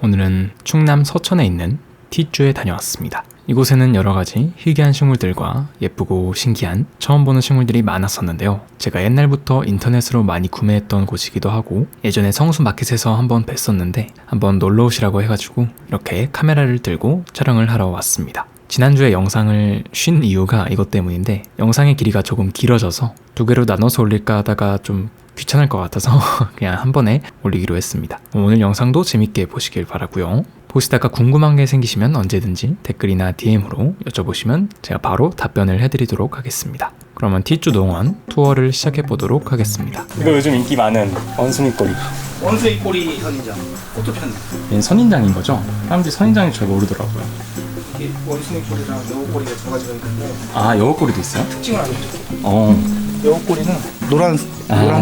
오늘은 충남 서천에 있는 티주에 다녀왔습니다. 이곳에는 여러가지 희귀한 식물들과 예쁘고 신기한 처음 보는 식물들이 많았었는데요. 제가 옛날부터 인터넷으로 많이 구매했던 곳이기도 하고 예전에 성수 마켓에서 한번 뵀었는데 한번 놀러 오시라고 해가지고 이렇게 카메라를 들고 촬영을 하러 왔습니다. 지난주에 영상을 쉰 이유가 이것 때문인데 영상의 길이가 조금 길어져서 두 개로 나눠서 올릴까 하다가 좀 귀찮을 것 같아서 그냥 한 번에 올리기로 했습니다. 오늘 영상도 재밌게 보시길 바라고요. 보시다가 궁금한 게 생기시면 언제든지 댓글이나 DM으로 여쭤보시면 제가 바로 답변을 해드리도록 하겠습니다. 그러면 티주 농원 투어를 시작해 보도록 하겠습니다. 이거 요즘 인기 많은 원숭이 꼬리. 원숭이 꼬리 선인장. 꽃도 폈네. 얘는 선인장인 거죠? 사람들이 선인장인 줄 모르더라고요. 이게 원숭이 꼬리랑 여우 꼬리가 두 가지가 있는데 아, 여우 꼬리도 있어요? 특징을 알려줄게요. 여우 꼬리는 노란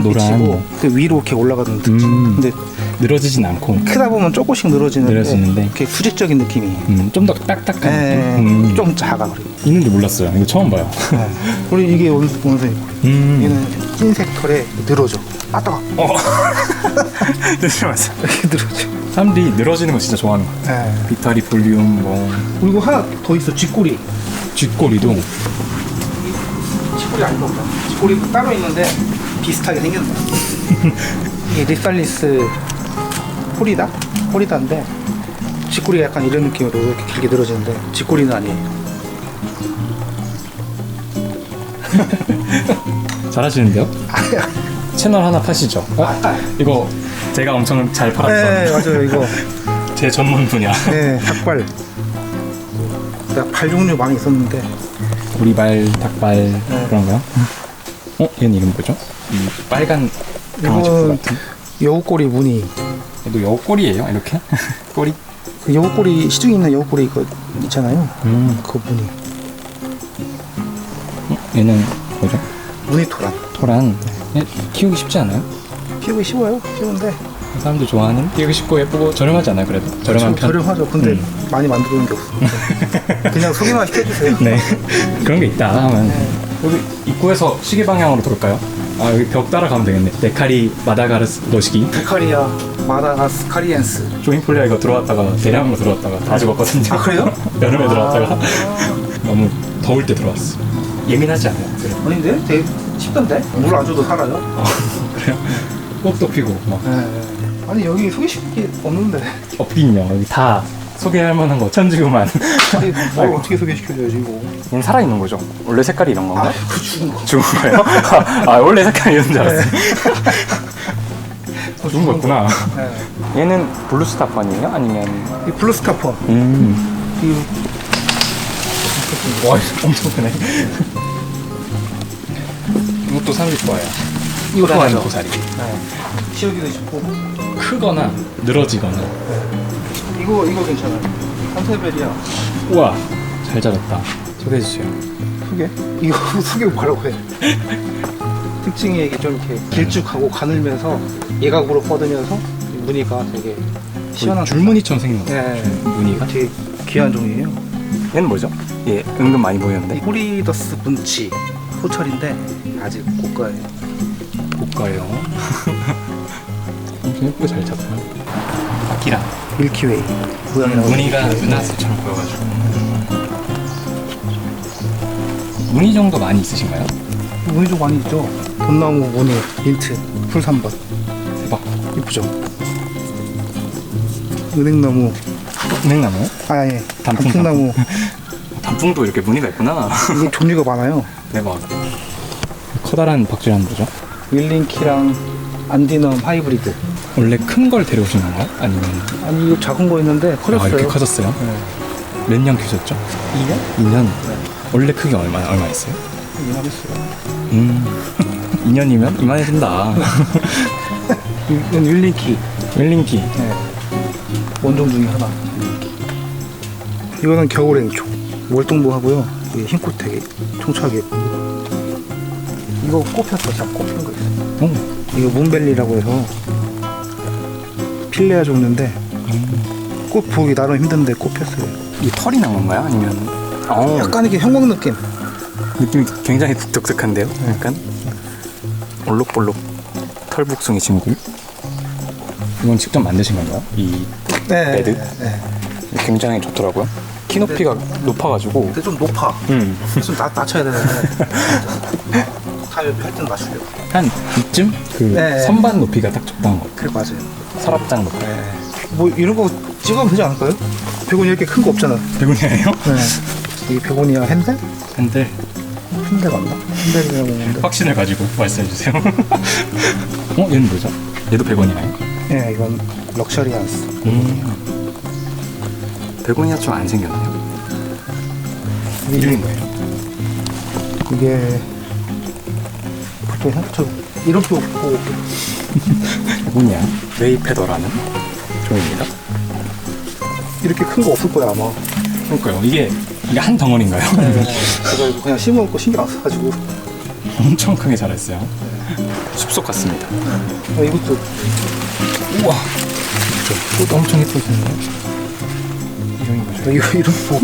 빛이고 그 위로 이렇게 올라가는 특징. 근데 늘어지진 않고 크다 보면 조금씩 늘어지는데 이렇게 수직적인 느낌이. 좀 더 딱딱한 느낌? 좀 작아 그리고. 있는 줄 몰랐어요. 이거 처음 봐요. 그리고 이게 원숭이 꼬리. 얘는 흰색 털에 늘어져. 아 따가. 늘어져. 이렇게 늘어져. 사람들이 늘어지는 거 진짜 좋아하는 것 같아요. 비타리 볼륨 뭐. 그리고 하나 더 있어. 쥐꼬리. 쥐꼬리도. 쥐꼬리 아닌가 보다. 쥐꼬리 따로 있는데 비슷하게 생겼다. 이게 립살리스 포리다인데 쥐꼬리가 약간 이런 느낌으로 이렇게 길게 늘어지는데 쥐꼬리는 아니에요. 잘하시는데요? 채널 하나 파시죠? 이거 제가 엄청 잘 팔았던. 네 맞아요 이거. 제 전문 분야. 네 닭발. 발 종류 많이 있었는데. 오리발, 닭발 그런 거요? 얘는 이름 뭐죠? 이 빨간 강아지 이건 같은. 여우꼬리 무늬. 얘도 여우꼬리예요? 이렇게? 꼬리? 그 여우꼬리 시중에 있는 여우꼬리 그거 있잖아요. 그거 무늬. 얘는 뭐죠? 무늬 토란. 토란. 얘 키우기 쉽지 않아요? 키우기 쉬워요. 쉬운데. 사람들 좋아하는? 키우기 쉽고 예쁘고 저렴하지 않아요? 그래도? 저렴한 편? 저렴하죠. 근데 많이 만들어놓은 게 없어. 그냥 소개만 시켜주세요. 네. 그런 게 있다 하면. 여기 입구에서 시계 방향으로 돌까요? 아, 여기 벽 따라가면 되겠네. 데카리 마다가르스 너시기. 데카리아 마다가스카리엔스. 조인폴리아 이거 들어왔다가 대량으로 들어왔다가 다 죽었거든요. 아 그래요? 여름에 들어왔다가 너무 더울 때 들어왔어. 예민하지 않아요? 그래. 아닌데? 되게 쉽던데? 물 안 줘도 살아요? 그래요? 꽃도 피고 막. 아니 여기 소개시킬 게 없는데. 없긴요. 여기 다 소개할 만한 거 천지구만. 아니 뭘 어떻게 소개시켜줘야지 이거. 얘는 살아있는 거죠? 원래 색깔이 이런 건가? 그 죽은 거. 죽은 거예요? 아, 원래 색깔이 이런 줄 알았어요. 죽은 거였구나. 네. 얘는 블루스타펀이에요? 아니면? 이 블루스타폰. 와, 엄청 크네. 이것도 사람들이 좋아해요. 이거 좋아하죠? 고사리. 키우기도 좋고. 크거나 늘어지거나. 이거 괜찮아요. 산세베리아. 우와, 잘 자랐다. 소개해주세요. 소개? 이거 소개 뭐라고 해? 특징이 이게 좀 이렇게 길쭉하고 가늘면서 예각으로 뻗으면서 무늬가 되게 시원한. 줄무늬처럼 생긴 거. 네. 무늬가? 되게 귀한 종이에요. 얘는 뭐죠? 얘 은근 많이 보이는데. 호리더스 분치 포철인데 아직 고가예요. 고가예요. 엄청 예쁘게 잘 잤어요. 아키라. 밀키웨이 모양이라고. 무늬가 은하수처럼 보여가지고. 무늬 정도 많이 있으신가요? 무늬 좀 많이 있죠. 돈나무 무늬 민트 풀 3번 대박. 이쁘죠. 은행나무. 은행나무? 아예 단풍. 단풍나무. 단풍도 이렇게 무늬가 있구나. 이게 종류가 많아요. 대박. 커다란 박쥐란 뭐죠? 윌링키랑 안디넘 하이브리드. 원래 큰 걸 데려오신 건가요? 아니면? 아니 이거 작은 거 있는데 커졌어요. 아, 이렇게 커졌어요? 네. 몇 년 키우셨죠? 2년? 2년? 네. 원래 크기 얼마 있어요? 이만했어요. 2년이면 이만해진다. 이건 윌링키. 웰링키. 네. 원종 중에 하나. 이거는 겨울행초. 월동부하고요. 이게 흰꽃 되게 총차게 예쁘고. 이거 꽃 폈어. 자, 꽃 핀 거 있어. 이거 문벨리라고 해서 필레아 종류인데 꽃 보기 나름 힘든데 꽃 폈어요. 이 털이 난 건가요? 아니면? 약간 이게 형광 느낌. 느낌이 굉장히 독특한데요? 약간 올록볼록 털복숭이 친구. 이건 직접 만드신 건가요? 이 네, 레드. 네. 굉장히 좋더라고요. 키 높이가 높아가지고. 근데 좀 높아. 좀 낮춰야 되는데. 타이어 할 때는 맞추려고. 한 이쯤 그 네. 선반 높이가 딱 적당한 것 같아요. 그래 맞아요. 서랍장 높이. 네. 뭐 이런 거 찍으면 되지 않을까요? 베고니아 이렇게 큰 거 없잖아. 베고니아예요? 네. 이 베고니아 핸들? 핸들. 핸들 맞나? 핸들이라고 하는데. 확신을 가지고 말씀해 주세요. 얘는 뭐죠? 얘도 베고니아예요? 네, 이건 럭셔리한스. 베고니아 좀 안 생겼네요. 이름이 뭐예요? 이게 보통 저 이렇게 없고 베고니아 웨이패더라는 종입니다. 이렇게 큰 거 없을 거야 아마. 그러니까요. 이게 한 덩어리인가요? 제가 이거 그냥 심어놓고 신경 안 써가지고. 엄청 크게 자랐어요. 숲속 같습니다. 이것도 우와. 꽃 엄청 예쁘시네요. 이름이 뭐죠? 이거 이름 뭐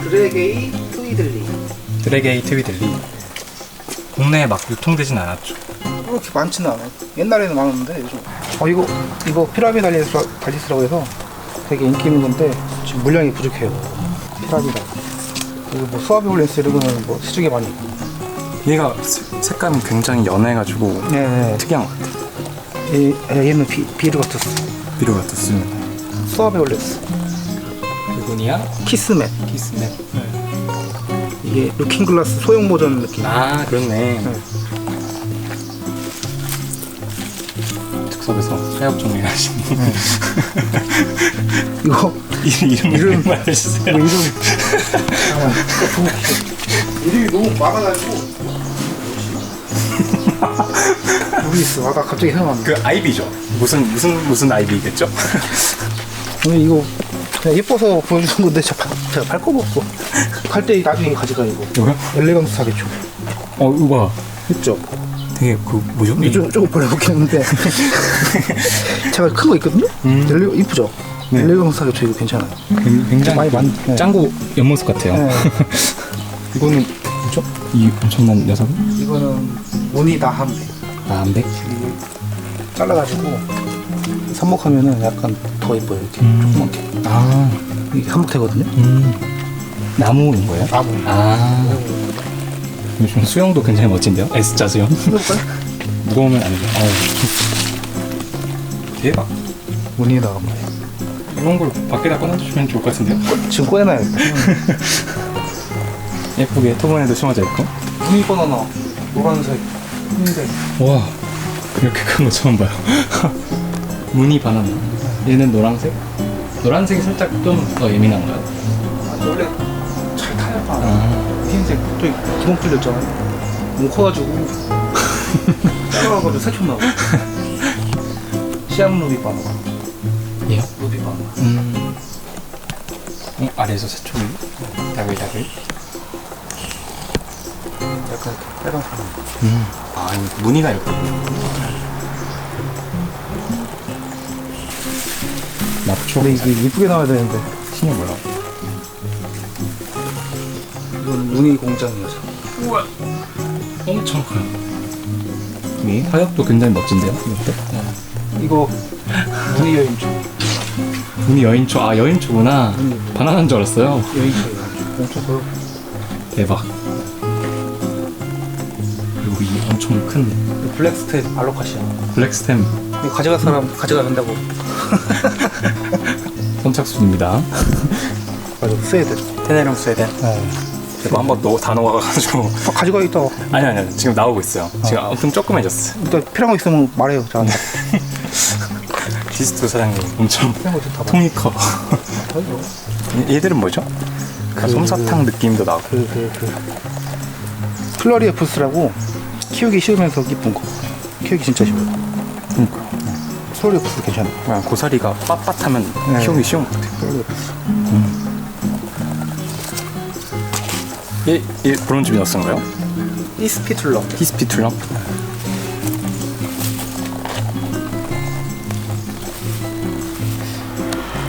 드래게이 트위들리. 드래게이 트위들리. 국내에 막 유통되진 않았죠. 그렇게 많지는 않아요. 옛날에는 많았는데 요즘. 이거 피라미 달리스라고 해서 되게 인기 있는 건데 지금 물량이 부족해요. 피라미다. 그리고 뭐 수아비올렌스 이런 거는 뭐 시중에 많이 있고. 얘가 색감이 굉장히 연해가지고 네. 특이한 것 같아요. 얘는 비르가투스. 비르가투스. 수아비올렌스. 베고니아 키스맨. 키스맨. 이게 루킹글라스 소형 버전 느낌. 아 그렇네. 네. 즉석에서 해업 정리를 하시는. 이거 이름 말해주세요. 이름 이름이 너무 많아가지고 모르겠어. 아까 갑자기 생각났네. 그 아이비죠. 무슨 아이비겠죠? 근데 이거 그냥 예뻐서 보여주는 건데 제가 팔 거가 없어. 팔 때 나중에 가져가 이거. 뭐야? 엘레강스 사계초. 우와. 했죠? 되게 뭐죠? 조금 버려볼게 했는데 제가 큰 거 있거든요? 이쁘죠? 네. 엘레강스 사계초 이거 괜찮아요. 굉장히 많이 네. 짱구 옆모습 같아요. 네. 이거는 뭐죠? 이 엄청난 녀석은? 이거는 모니다 함백. 암백? 이게 잘라가지고 삽목하면은 약간 더 예뻐요. 이렇게 조그맣게. 이게 한목태거든요? 나무인 거예요? 나무. 요즘 수영도 굉장히 멋진데요? S자 수영? 해볼까요? 무거우면 안 돼요. 대박. 모니다 함백. 이런 걸 밖에다 꺼놔주시면 좋을 것 같은데요? 지금 꺼내놔야겠다. 예쁘게 토분에도 심어져 있고. 무늬 바나나, 노란색, 흰색. 와, 이렇게 큰 거 처음 봐요. 무늬 바나나. 얘는 노란색? 노란색이 살짝 좀 더 예민한가요? 원래 잘 타요. 흰색 저기 구멍 뚫렸잖아요. 너무 커가지고 작아가지고 새총 나고. 시암 루비 바나나. 얘요? 루비 바나나. 아래에서 새총이 야글야글. 약간 이렇게 빨간색. 이 무늬가 이렇게. 납초. 근데 이게 이쁘게 나와야 되는데. 신경 몰라. 이건 무늬 공장이어서. 우와, 엄청 커요. 이 화약도 굉장히 멋진데요, 이것도. 이거 무늬 여인초. 무늬 여인초, 여인초구나. 바나나인 줄 알았어요. 여인초 엄청 커요. 대박. 그리고 이 엄청 큰 블랙스텝 알로카시아. 블랙스템 이거 가져갈 사람 가져가야 된다고. 선착순입니다. 맞아, 스웨덴. 테네령 스웨덴. 네. 제가 한번 다 넣어가가지고. 가져가겠다. 아니 지금 나오고 있어요. 지금 엄청 조그매졌어. 일단 필요한 거 있으면 말해요. 저한테. 디스트 사장님 엄청 필요한 거 있으면 다 통이 커. 얘들은 뭐죠? 솜사탕 느낌도 나고. 플러리에프스라고 키우기 쉬우면서 이쁜 거. 키우기 진짜 쉬워요. 그러니까 플러리에프스 괜찮아요. 그냥 고사리가 빳빳하면 네. 키우기 쉬운 것 같아요. 플러리에프스. 얘 브론즈 비너스인가요? 이스피툴럼. 히스피툴럼?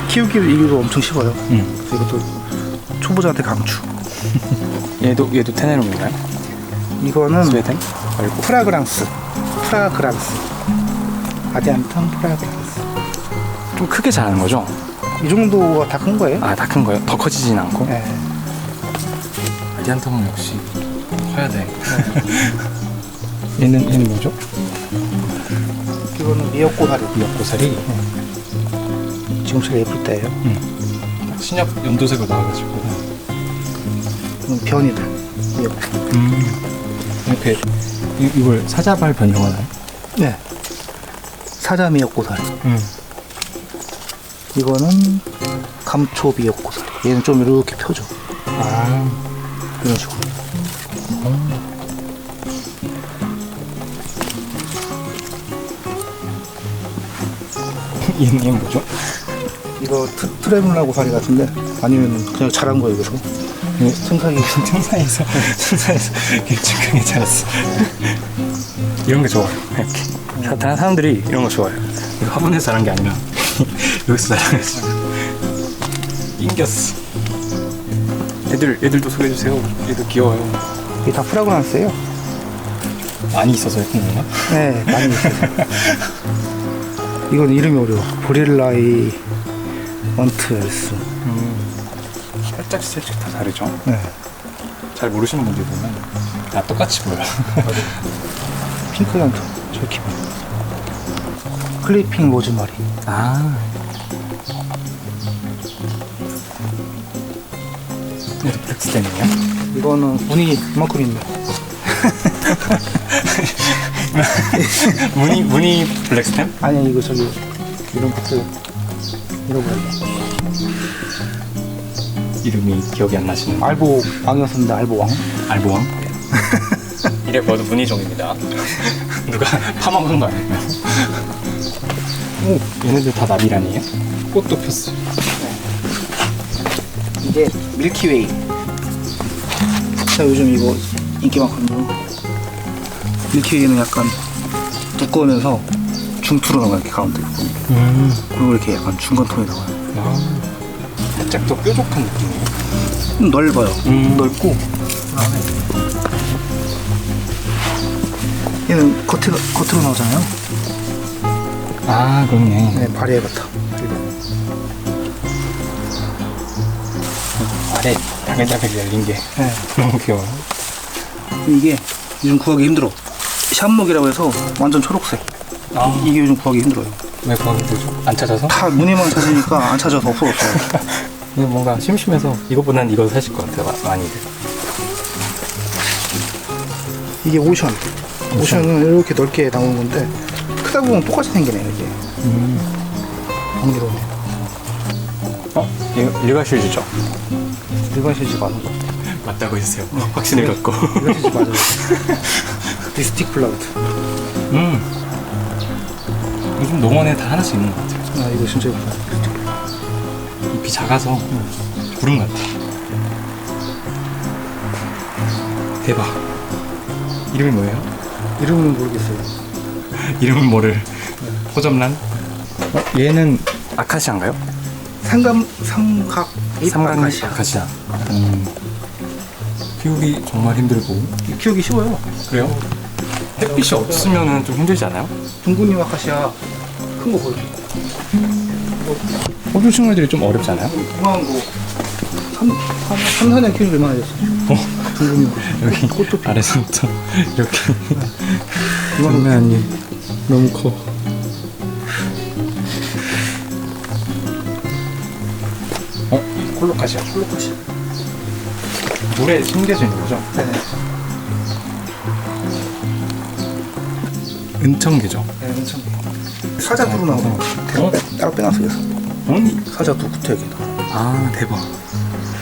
키우기도 엄청 쉬워요. 그래서 이것도 초보자한테 강추. 얘도 테네럼인가요? 이거는 스웨덴? 말고 프라그랑스. 아디안텀 프라이블라스. 좀 크게 자라는 거죠? 이 정도가 다 큰 거예요? 아, 다 큰 거예요? 더 커지진 않고? 네. 아디안텀은 역시 커야 돼. 얘는 뭐죠? 이거는 미역고사리. 미역고사리? 지금 제일 예쁠 때예요. 신약 연두색으로 나와가지고. 이건 변이들. 미역. 이렇게 이걸 사자발 변이라고 하나요? 네. 사자 미역고사리. 이거는 감초 미역고사리. 얘는 좀 이렇게 펴져. 아, 이런 식으로. 얘는 뭐죠? 이거 트레블라 고사리 같은데 아니면 그냥 자란 거예요, 그래서. 청사기. 천사에서 길쭉하게 자랐어. 이런 게 좋아요. 이렇게 다른 사람들이 이런 거 좋아해요. 이거 화분에서 자란 게 아니라 여기서 자라가지고 낑겼어. 애들도 소개해 주세요. 얘들 귀여워요. 이게 다 프라그란스예요. 많이 있어서 예쁜 건가? 네, 많이 있어요. 이건 이름이 어려워. 브릴라이 원트웰스. 살짝 다 다르죠? 네. 잘 모르시는 분들 보면 다 똑같이 보여요. 핑크단트. 저렇게 봐. 클리핑 로즈마리. 아. 얘도 블랙스템이에요? 이거는 운이 이만큼 있네. 무늬 블랙스템? 아니, 이거 저기 이런 것들 잃어버렸네. 이름이 기억이 안 나시는 알보 왕이었었는데 알보 왕. 알보왕? 이래 봐도 무늬종입니다. 누가 파먹은 거 아니에요? 오, 얘네들 다 나비란이에요? 꽃도 폈어요. 이게 밀키웨이. 자, 요즘 이거 인기 많거든요. 밀키웨이는 약간 두꺼우면서 중투로 나와요, 이렇게 가운데. 그리고 이렇게 약간 중간톤에 나와요. 아, 살짝 더 뾰족한 느낌이에요. 넓어요. 넓고. 그다음에 얘는 겉으로 나오잖아요. 아, 그렇네. 네, 바리에 같아. 아래 다글다글 열린 게 네. 너무 귀여워요. 이게 요즘 구하기 힘들어. 샴목이라고 해서 완전 초록색. 아. 이게 요즘 구하기 힘들어요. 왜 구하기 되죠? 안 찾아서? 다 무늬만 찾으니까 안 찾아서 없어졌어요. 이거 뭔가 심심해서 이거보다는 이거 사실 것 같아요, 많이들. 이게 오션. 오션은 이렇게 넓게 나오는 건데 크다 보면 똑같이 생기네, 이게. 공기로네. 이거 일가실주죠? 일반 실지 맞는 거 같아. 맞다고 했어요. 확신을 갖고. 일반 실지 맞아요. 디스틱 플라우드. 요즘 농원에 다 하나씩 있는 것 같아요. 아, 이거 진짜 예쁘다. 잎이 작아서 구름 같아. 대박. 이름이 뭐예요? 이름은 모르겠어요. 이름은 뭐를? 호접란? 얘는 아카시아인가요? 삼각 아카시아. 키우기 정말 힘들고. 키우기 쉬워요. 그래요? 햇빛이 없으면 좀 힘들지 않아요? 둥근잎 아카시아 큰 거 보여줘. 호주 식물들이 좀 어렵지 않아요? 그만 거 3, 4년 키우기 얼마나 됐어? 둥근잎 여기 꽃도 피. 아래서부터 이렇게 장난이 너무 커. 콜로카시아. 물에 숨겨져 있는 거죠? 네. 은청개죠? 네, 엄청. 사자두로 나오고 따로 빼놨어 그래서. 응? 사자두 붙어 여기. 아, 대박.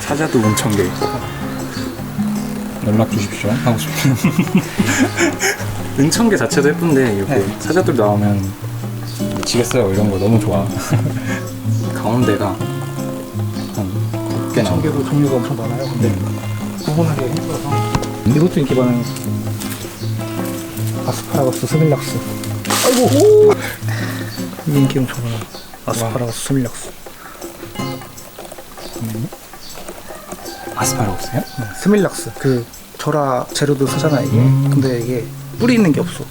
사자도 은청개. 연락 주십시오. 하고 싶으면. 은청개 자체도 예쁜데 이렇게 네. 사자들 나오면 미치겠어요. 이런 거 너무 좋아. 가운데가 한 곱게 나오고. 청개도 종류가 엄청 많아요. 근데 구분하기가 힘들어서. 이것도 인기 많아요. 아스파라거스 스밀락스. 아이고. 이게 인기 엄청 많아요. 아스파라거스 스밀락스. 아스파라거스요? 네, 스밀락스. 그 절하 재료도 쓰잖아 이게. 근데 이게 뿌리 있는 게 없어.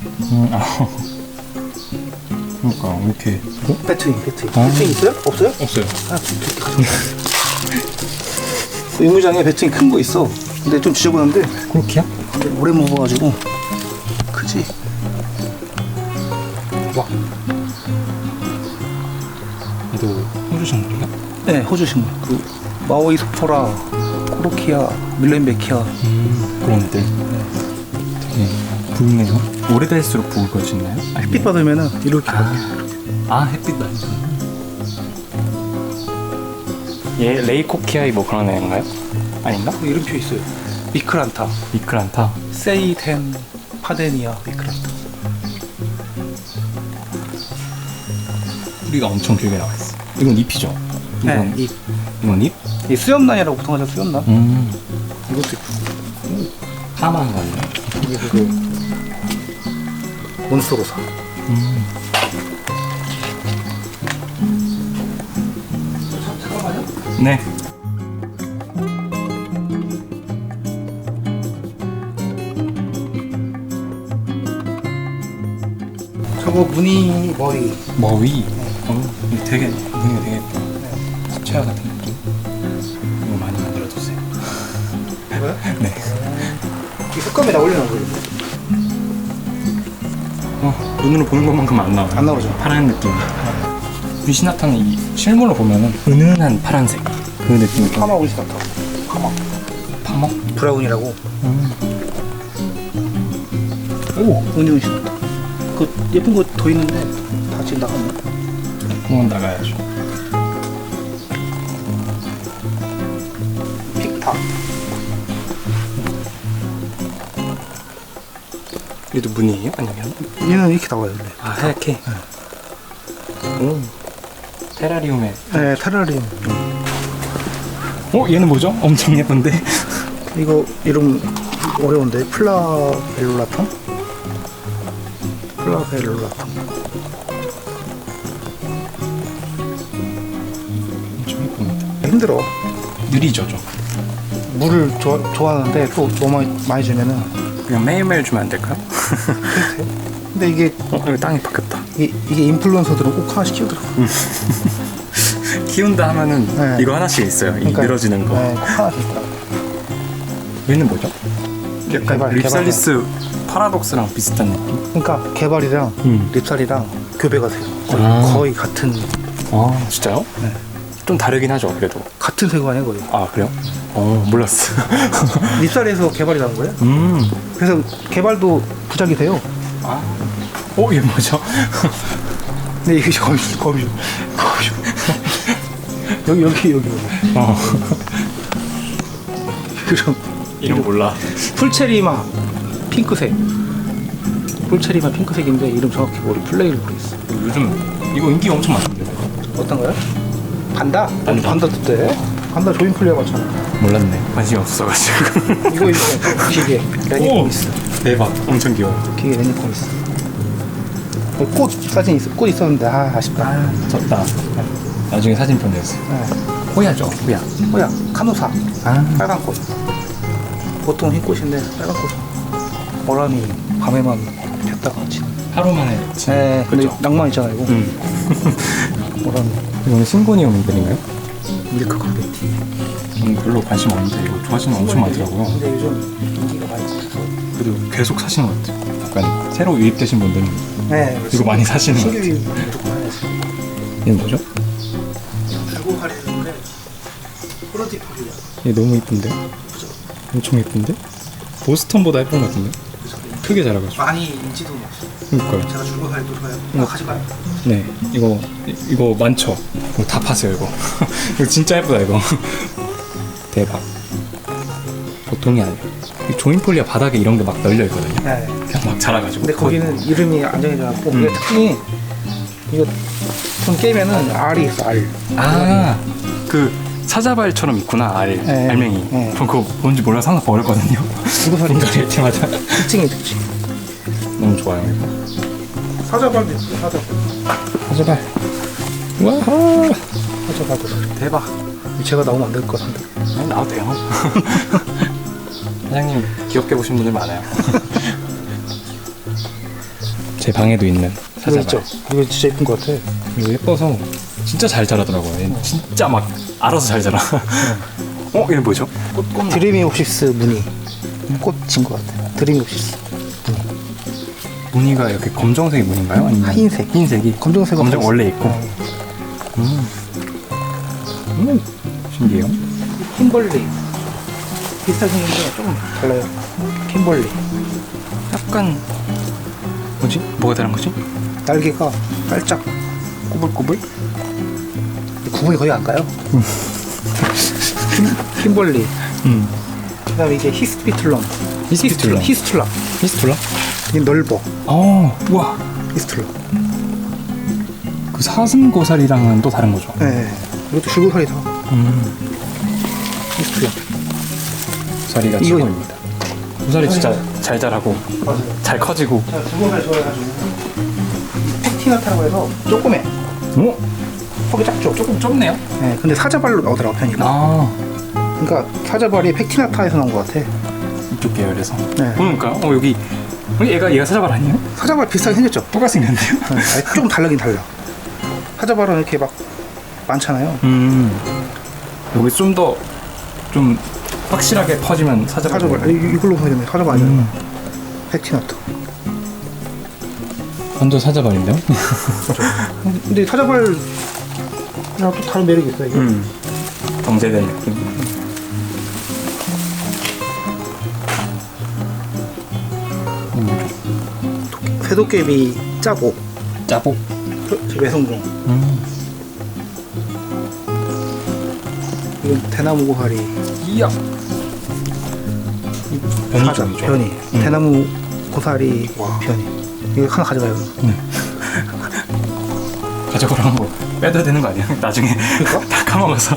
그러니까 이렇게 배트윙 배트윙 있어요? 없어요? 없어요. 아, 의무장에 배트윙 큰 거 있어. 근데 좀 지저분한데 그렇게야? 오래 먹어가지고 크지? 와. 얘도 호주 식물이야? 네, 호주 식물. 그 마오이 소포라, 코로키아, 밀렌베키아. 그런데 되게 붉네요. 오래될수록 붉어지나요? 햇빛 받으면은 이렇게. 햇빛 나요. 얘 레이코키아이 뭐 그런 애인가요? 아닌가? 이름표 있어요. 미크란타, 미크란타. 세이텐, 파데니아, 미크란타. 뿌리가 엄청 길게 나와 있어. 이건 잎이죠? 네, 이 이건 잎? 수염란이라고 보통 하죠. 수염란. 이것도 있고. 파마한 거네. 이게 그 몬스터로사. 네. 저거 무늬 머리. 머위. 이거 되게 무늬가 되게 예뻐. 수채화 같은 느낌. 이거 많이 만들어주세요. 이거요? 네. 이 색감에다 올려놓은 거예요. 눈으로 보는 것만큼 안 나와요. 안 나오죠. 파란 느낌. 위시나타는 이 실물로 보면은 은은한 파란색 그 느낌이 파마 온시 같아. 파마. 파마? 브라운이라고. 오! 은희 온시 같아. 그 예쁜 거 더 있는데 다 지금 나갔네. 그건 나가야죠. 픽타. 얘도 무늬예요? 아니면? 얘는 이렇게 나와요. 원래. 하얗게? 오. 테라리움에. 네, 테라리움. 얘는 뭐죠? 엄청 예쁜데? 이거 이름 어려운데 플라벨로라텀? 플라벨로라텀. 엄청 예쁩니다. 힘들어. 느리죠 좀. 물을 좋아하는데 또 너무 많이 주면은 그냥 매일매일 주면 안 될까요? 그렇대. 근데 이게 여기 땅이 바뀌었다. 이게 인플루언서들은 꼭 하나씩 키우더라고. 키운다 하면은 네. 이거 하나씩 있어요. 그러니까, 이 늘어지는 거. 네, 꼭 하나씩 있더라고. 얘는 뭐죠? 약간 개발, 립살리스 파라독스랑 비슷한 느낌? 그러니까 개발이랑 립살이랑 교배가 돼요. 거의 같은 진짜요? 네. 좀 다르긴 하죠 그래도. 같은 세관이에요 거의. 아 그래요? 몰랐어. 립살에서 개발이 나온 거예요. 그래서 개발도 부작이 돼요. 얘 뭐죠? 근데 이게 거미줄. 여기. 그럼 이름 몰라. 풀체리마 핑크색. 풀체리마 핑크색인데 이름 정확히 모르. 플레이를 모르겠어. 요즘 이거 인기 엄청 많던데. 어떤 거요? 반다? 반다. 반다 뜻대. 반다 조인플레이어 맞잖아. 몰랐네. 관심이 없어가지고. 이거 기계 레니코미스. 대박. 엄청 귀여워. 기계 레니코미스. 꽃 사진 꽃 있었는데 아쉽다. 졌다. 나중에 사진 보내주세요. 네. 호야죠. 호야. 뭐야 카누사. 빨간 꽃. 보통 흰 꽃인데 빨간 꽃은 보람이 밤에만 폈다가 지는. 하루 만에. 네. 근데 그쵸? 낭만 있잖아 이거. 보람이. 이거는 싱고니움들인가요? 밀크 컴베티. 저는 별로 관심 없는데 이거 좋아하시는 분 엄청 많더라고요. 근데 요즘 인기가 많이 없어. 그래도 계속 사시는 것 같아요. 약간 새로 유입되신 분들은 네. 이거 많이 사시는 것 신규 같아요. 유입 무조건 해야지. 얘는 뭐죠? 줄고 가리는데 프로티폴이야. 얘 너무 이쁜데? 엄청 예쁜데? 보스턴보다 예쁜 것 같은데? 크게 자라가지고. 많이 인지도 없어. 그러니까요. 제가 줄고 가리도 좋아요. 이거 가져가요. 네, 이거 많죠? 이거 다 파세요, 이거. 이거 진짜 예쁘다, 이거. 대박. 보통이 아니에요. 이 조인폴리아 바닥에 이런 게 막 널려 있거든요. 네. 그냥 막 자라가지고. 근데 거기는 이름이 안 정해져갖고 이게 특징이 이거 좀 깨면은 알이 있어 알. 그 사자발처럼 있구나, 네. 알맹이. 네. 전 그거 뭔지 몰라서 항상 버렸거든요. 누구살이 뭔가 할 때마다. 특징이 특징. 너무 좋아요, 이거. 사자발도 있어 사자발. 사자발. 와, 사자발도 대박. 제가 나오면 안 될 것 같은데. 아니, 나와도 돼요. 사장님 귀엽게 보신 분들 많아요. 제 방에도 있는 이거 있죠? 이거 진짜 예쁜 것 같아. 이거 예뻐서 진짜 잘 자라더라고요. 얘는 진짜 막 알아서 잘 자라. 얘는 뭐죠? 꽃 드리미 옵시스 무늬. 꽃인 것 같아. 드리미 옵시스. 무늬가 이렇게 검정색이 무늬인가요? 아니면 흰색. 흰색이 검정색은 검정 없어. 원래 있고. 신기해요. 킴벌리. 비슷한 생긴데 조금 달라요. 킴벌리. 약간 뭐지? 뭐가 다른 거지? 날개가 깔짝 꼬불꼬불. 구분이 거의 안 가요. 킴벌리. 그다음에 이게 히스피툴럼. 히스피툴럼. 히스툴라. 히스툴라? 이게 넓어. 우와. 히스툴라. 그 사슴고사리랑은 또 다른 거죠? 네. 이것도 줄고사리다. 히스툴라. 고사리가 이거- 최고입니다. 고사리 진짜 잘 자라고 맞아요. 잘 커지고. 제가 줄고사리 좋아해가지고 팩티나타라고 해서 조그매. 폭이 작죠. 조금 좁네요. 네. 근데 사자발로 나오더라고 편이가. 그러니까 사자발이 팩티나타에서 나온 것 같아. 이쪽 계열에서. 네. 그러니까 여기 얘가 사자발 아니에요? 사자발 비슷하게 생겼죠. 똑같이 생겼는데요? 네. 아니, 조금 다르긴 달라. 사자발은 이렇게 막 많잖아요. 여기 좀 더 좀 확실하게 퍼지면 사자발. 사자발. 아니, 이걸로 보면 되네. 사자발 아니야. 팩티나타. 완전 사자발인데요? 근데 사자발이랑 또 다른 매력이 있어요. 이게. 정제된 느낌. 새도깨비 짜고 짜고. 저 외성종. 이건 대나무 고사리. 이야. 사자, 변이. 대나무 고사리 변이. 이거 하나 가져가요. 가져가라는 거 빼도 되는 거 아니야? 나중에 그러니까? 다 까먹어서.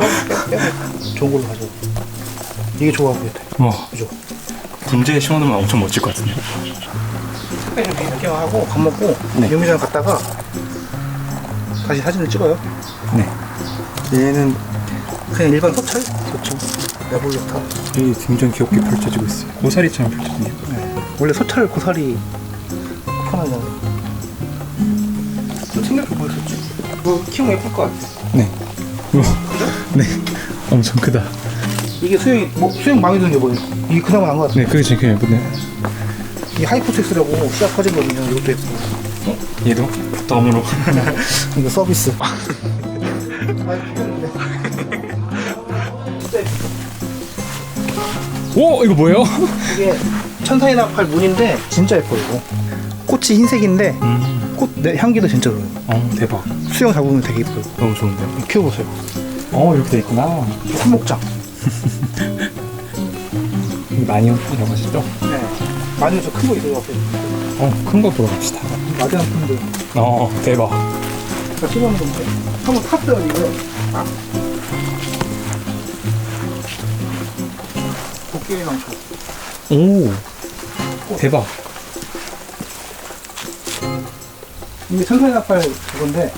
좋은 걸로 가져. 이게 좋아 보였대. 그죠? 군대에 심어놓으면 엄청 멋질 것 같은데. 색깔 좀 이렇게 하고 밥 먹고 네. 용미장 갔다가 다시 사진을 찍어요. 네. 얘는 그냥 일반 소철? 그렇죠. 레볼루타. 이 굉장히 귀엽게 펼쳐지고 있어요. 고사리처럼 펼쳐지네요. 네. 원래 소철 고사리 편하잖아. 좀 생각해 보였었지? 뭐 키우면 예쁠 것 같아. 네. 네. 엄청 크다. 이게 수영 마음에 드는 게 뭐예요? 이게 그나마 나은 것 같아. 네, 그게 제일 예쁘네. 이게 하이포텍스라고 씨앗 퍼진 거거든요. 이것도 예쁘고. 얘도 덤으로. 이거 서비스. 오, 이거 뭐예요? 이게 천사의 나팔 문인데 진짜 예뻐요. 이거. 꽃이 흰색인데 꽃 향기도 진짜 좋아요. 대박. 수영 잡으면 되게 예뻐요. 너무 좋은데요? 키워보세요. 이렇게 돼 있구나. 손목장. 많이 들어가시죠? 네. 마늘 저 큰 거 있어요. 앞에. 큰 거 보러 갑시다. 마디안 푼데. 대박. 제가 씹어놓은 건데. 한번 탔어요, 이거. 아. 도깨비 망초. 오, 대박. 이게 천사의 나팔 그건데.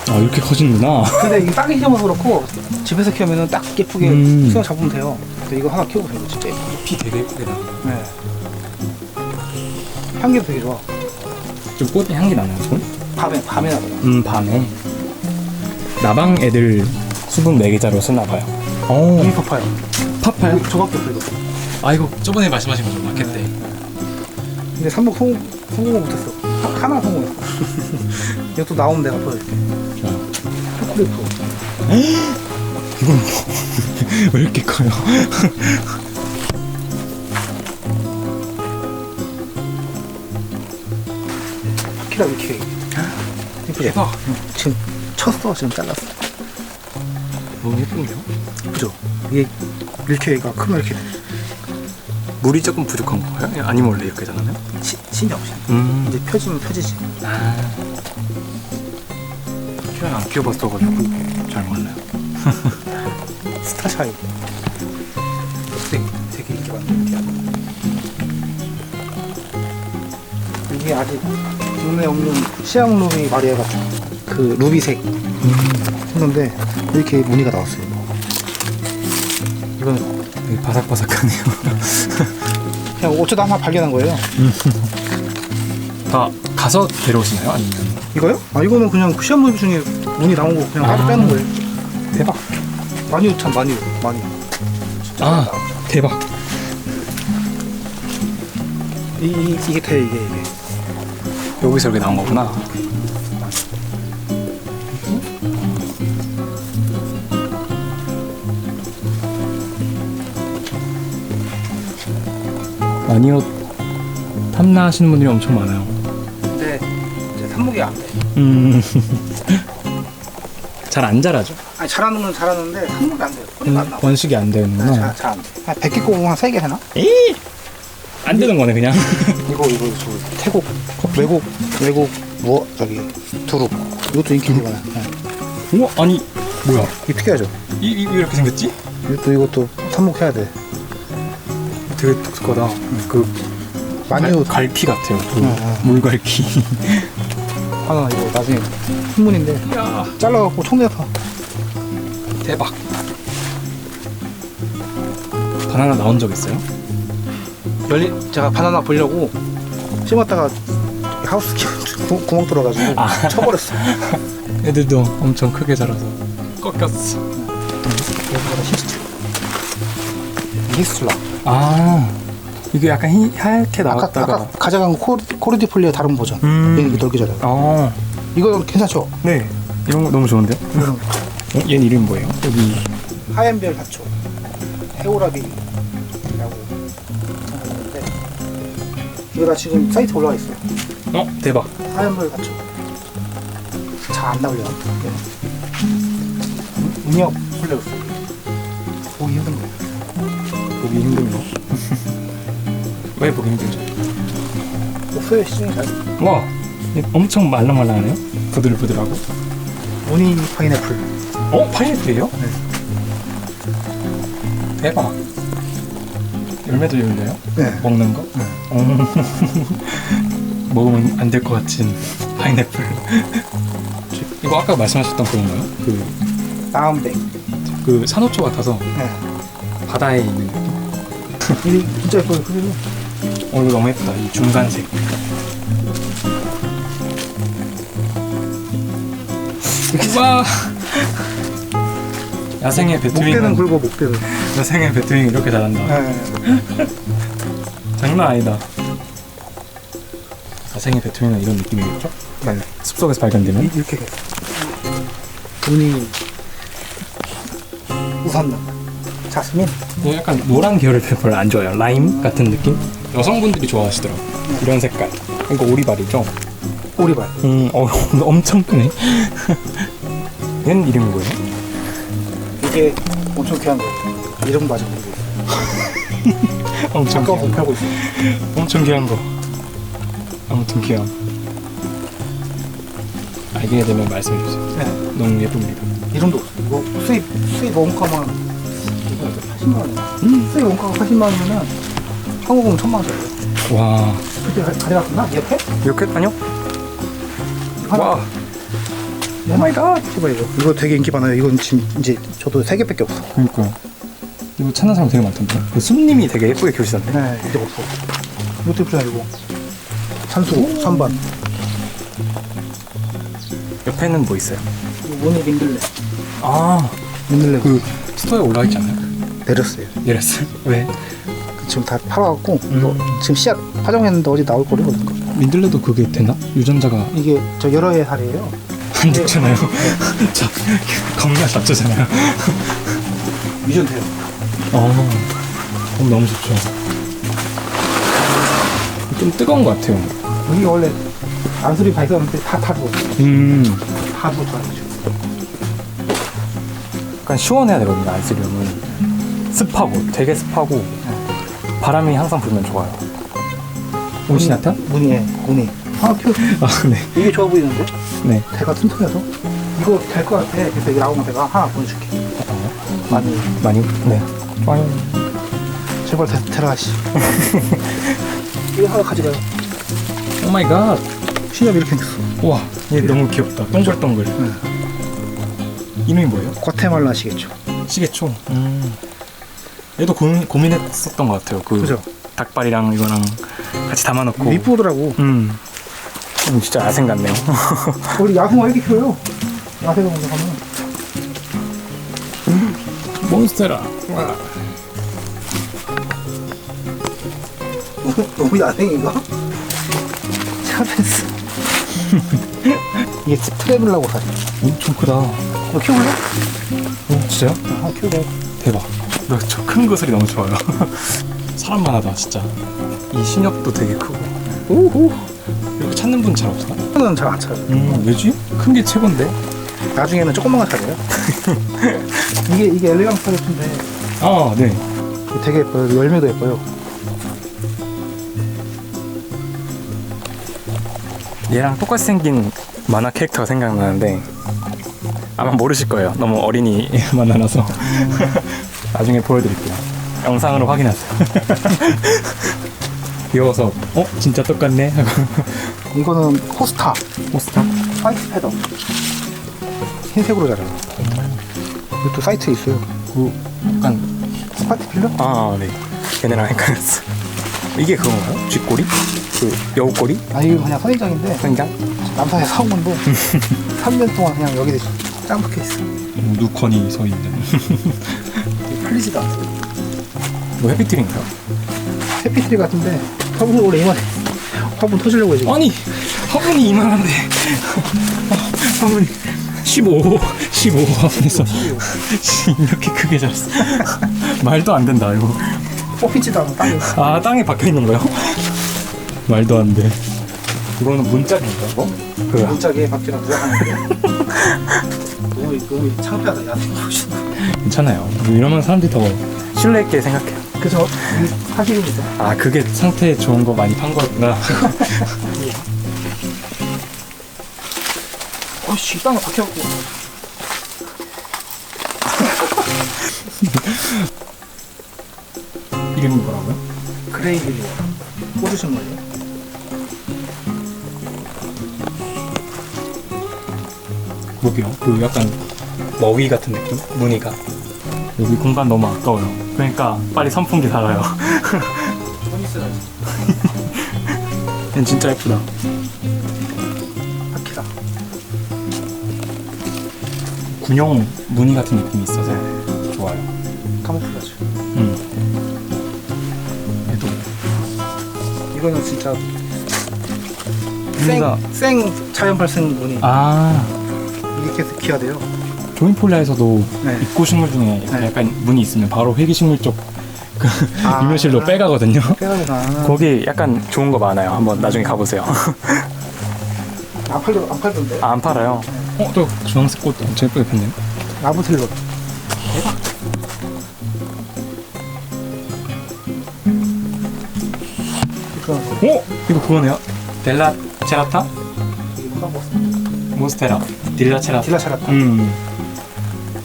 이렇게 커지는구나. 근데 이게 땅에 키워서 그렇고 집에서 키우면 딱 예쁘게 수영 잡으면 돼요. 근데 이거 하나 키워보세요. 진짜 예뻐요. 피 되게 예쁘게 나. 네. 향기도 되게 좋아. 좀 꽃 향기 나나요, 손? 밤에 나더라. 밤에. 나방 애들 수분 매개자로 쓰나 봐요. 이미 파파요. 파파요? 저밖에 없어 이거. 이거 저번에 말씀하신 거죠, 마켓 때. 근데 삼복 성공을 못했어. 하나 성공했어. 이거 또 나오면 내가 보여줄게. 좋아요. 초콜릿. 이건 왜 이렇게 커요? 키라 위키. 예쁘죠? 대박. 지금 쳤어. 지금 잘랐어. 너무 예쁜데요? 그죠? 이게 밀케이가 크면 이렇게 돼. 물이 조금 부족한 건가요? 아니면 원래 이렇게 자라나요? 신이 없이. 이제 펴지면 펴지지. 키랑 안 키워봤어가지고 잘 몰라요. 스타샤이. 되게 인기 많네. 이게 아직 눈에 없는 시향 루비 마리아 같은 그 루비색 했는데 이렇게 무늬가 나왔어요. 이건 되게 바삭바삭하네요. 그냥 어쩌다 하나 발견한 거예요. 다 가서 데려오시나요? 아니면? 이거요? 아 이거는 그냥 그 시험 모집 중에 운이 나온 거 그냥 따로 빼는 거예요. 대박. 많이 참 많이. 아, 대박. 이게 돼 이게. 여기서 이렇게 나온 거구나. 마니오 탐나하시는 분들이 엄청 많아요. 근데 제 탑목이 안 돼. 잘 안 자라죠. 아니 잘하는 건 잘하는데 탑목이 안 돼요. 소리가 안 나. 번식이 안 되는구나. 잘안 돼. 한 100개 꼽으면 한 3개 되나? 에이! 안 되는 거네 그냥. 이거 저 태국 외국 뭐 저기 두릅 이것도 인기 되게 많아요. 네. 우와, 아니 뭐야? 이게 특이하죠. 이렇게 생겼지? 이것도 삽목해야 돼. 되게 독특하다. 그 마니오 갈피 같아요. 그 응. 물갈피. 하나 이거 나중에 신문인데 야, 잘라갖고 총내서 대박. 바나나 나온 적 있어요? 제가 바나나 보려고 심었다가 하우스 구멍 뚫어가지고 쳐버렸어. 애들도 엄청 크게 자라서 꺾였어. 히스툴라. 아, 이게 약간 하얗게 나왔다가. 아까 가져간 코르디폴리아 다른 버전. 얘는 이렇게 넓게 자라요. 아, 이거 괜찮죠? 네. 이런 거 너무 좋은데요? 이거는 얘는 이름이 뭐예요? 여기. 하얀별 사초 해오라비라고 생각하는데 이거 나 지금 사이트 올라와 있어요. 대박. 하얀별 사초 잘 안 나오려. 운영 홀려졌어. 보기 힘든 거. 보기 힘든 거. 왜 보기 힘들죠? 없어요 시중에 잘. 와, 얘 엄청 말랑말랑하네요. 부들부들하고. 무늬 파인애플. 파인애플이에요? 네. 대박. 열매도 열려요? 네. 먹는 거? 네. 먹으면 안 될 것 같은 파인애플. 이거 아까 말씀하셨던 그건가요? 다운백. 그 산호초 같아서 네. 바다에 있는 느낌? 이게 진짜 예뻐요. 그리고 이거 너무 예쁘다. 이 중간색. 와. 야생의 목대는 배트윙은 굵고 목대는. 야생의 배트윙 이렇게 잘한다. 네. 장난 아니다. 야생의 배트윙은 이런 느낌이겠죠? 네. 숲속에서 발견되는? 이렇게 무늬 우선나 자스민. 이거 약간 노란 계열을 별로 안 좋아해요. 라임 같은 느낌? 여성분들이 좋아하시더라고. 이런 색깔. 이거 오리발이죠? 오리발. 엄청 크네. 얘는 이름이 뭐예요? 이게 엄청 귀한 거. 이름 맞아 모르겠어. 엄청 아까워 못 귀한 거. 팔고 있어. 엄청 귀한 거. 아무튼 귀여워. 알게 되면 말씀해 주세요. 네. 너무 예쁩니다. 이름도 없어. 이거 수입 원가만 이거 80만 원이야. 수입 원가가 80만 원이면은 한국은 1000만 원짜리야. 와. 그때 가져갔었나? 옆에? 이렇게? 아니요? 와. 오 마이 갓. 이거 되게 인기 많아요. 이건 지금 이제 저도 3개밖에 없어. 그러니까요. 이거 찾는 사람 되게 많던데. 그 숲님이 되게 예쁘게 키우시던데. 네, 이제 없어. 이것도 예쁘지 않고 산수, 선반. 옆에는 뭐 있어요? 무늬 링글레. 아, 링글레 그 스토어에 올라와 있지 않아요? 내렸어요. 내렸어요? 왜? 지금 다 팔아갖고 이거 지금 씨앗 파종했는데 어디 나올 거래요. 그러니까. 민들레도 그게 되나? 유전자가 이게 저 여러 해 살이에요. 안 죽잖아요. 자, 겁나 잡잖아요. 유전돼요. 너무 좋죠. 좀 뜨거운 것 같아요. 여기 원래 안수리 발견했는데 다 죽었어. 다 죽었어가지고. 약간 시원해야 되거든요, 안쓰려면. 습하고, 되게 습하고, 바람이 항상 불면 좋아요. 옷이 나타? 무늬. 하나 키워. 네. 이게 좋아 보이는데? 네. 대가 튼튼해서 이거 될 것 같아. 그래서 여기 나오면 내가 하나 보내줄게. 많이. 네. 좋아요. 제발 되라 씨. 이거 하나 가져가요. 오 마이 갓. 신엽 이렇게 생겼어. 와, 얘 너무 귀엽다. 동글동글. 이름이 뭐예요? 과테말라 아시겠죠? 시계초. 얘도 고민했었던 것 같아요. 그죠? 닭발이랑 이거랑 같이 담아놓고. 이쁘더라고. 진짜 야생 같네요. 원래 야생화 이렇게 키워요. 야생화 먼저 가면. 몬스테라. 너무 야생인가? 샤펜스. 이게 트래블라고 사지. 엄청 크다. 너 키워볼래? 진짜요? 한번 키워봐. 대박. 나 저 큰 거 소리 너무 좋아요. 사람만 하다 진짜. 이 신엽도 되게 크고. 오호. 이렇게 찾는 분 잘 없나? 저는 잘 안 찾아요. 왜지? 큰 게 최고인데. 나중에는 조그만 거 찾아요. 이게 엘레강스 타겟인데 아, 네. 되게 예뻐요. 열매도 예뻐요. 얘랑 똑같이 생긴 만화 캐릭터가 생각나는데 아마 모르실 거예요. 너무 어린이만 나눠서. 나중에 보여드릴게요. 영상으로 확인하세요. 귀여워서 진짜 똑같네 하고. 이거는 코스타. 포스터? 사이트 패더. 흰색으로 자라요. 이것도 사이트에 있어요. 그 약간 스파티 필러? 아, 네. 걔네랑 헷갈렸어. 이게 그건가요? 쥐꼬리? 그 여우꼬리? 아 이거 그냥 선인장인데 생강? 남산에 사온 건데 3년 동안 그냥 여기 짱 박혀 있어. 누컨이 서 있는. 팔리지도 않아. 뭐 해피트리인가요? 해피트리 같은데 화분이 원래 이만해. 화분 터지려고 해 지금. 아니 화분이 이만한데. 화분이 15 화분에서 이렇게 크게 자랐어. 말도 안 된다 이거. 뽑히지도 않아 땅에. 아, 땅에 박혀 있는 거요? 말도 안 돼. 이거는 문짝인가 이거? 그 문짝에 박쥐랑 들어가는데 너무 창피하다. 야생 보시는 거. 괜찮아요. 뭐 이러면 사람들이 더 신뢰 있게 생각해요. 그죠? 이 사실입니다. 아, 그게 상태 좋은 거 많이 판 거구나. 어씨 땅에 박혀갖고. 이름이 뭐라고요? 그레이빌리아. 꽂으신 거예요? 뭐게요? 그 약간 머위 같은 느낌? 무늬가. 여기 공간 너무 아까워요. 그러니까 빨리 선풍기 달아요. 좀 있어야지. 얘는 진짜 예쁘다. 바퀴다. 군용 무늬 같은 느낌이 있어서 좋아요. 카모플라즈. 얘도 이거는 진짜 무늬가 생 자연 발생 무늬. 아, 이렇게 해서 기하돼요. 조인폴리아에서도 네. 입고 식물 중에 네. 약간 무늬 있으면 바로 회기식물 쪽 그 아. 유묘실로 빼가거든요. 빼가구나. 거기 약간 좋은 거 많아요. 한번 나중에 가보세요. 안 팔던데. 아, 안 팔아요? 또 주황색 꽃 엄청 예쁘게 폈네요. 라브텔러. 대박. 오! 이거 그거네요. 델라 체라타? 몬스테라. 딜라 체라타. 딜라 차랐다.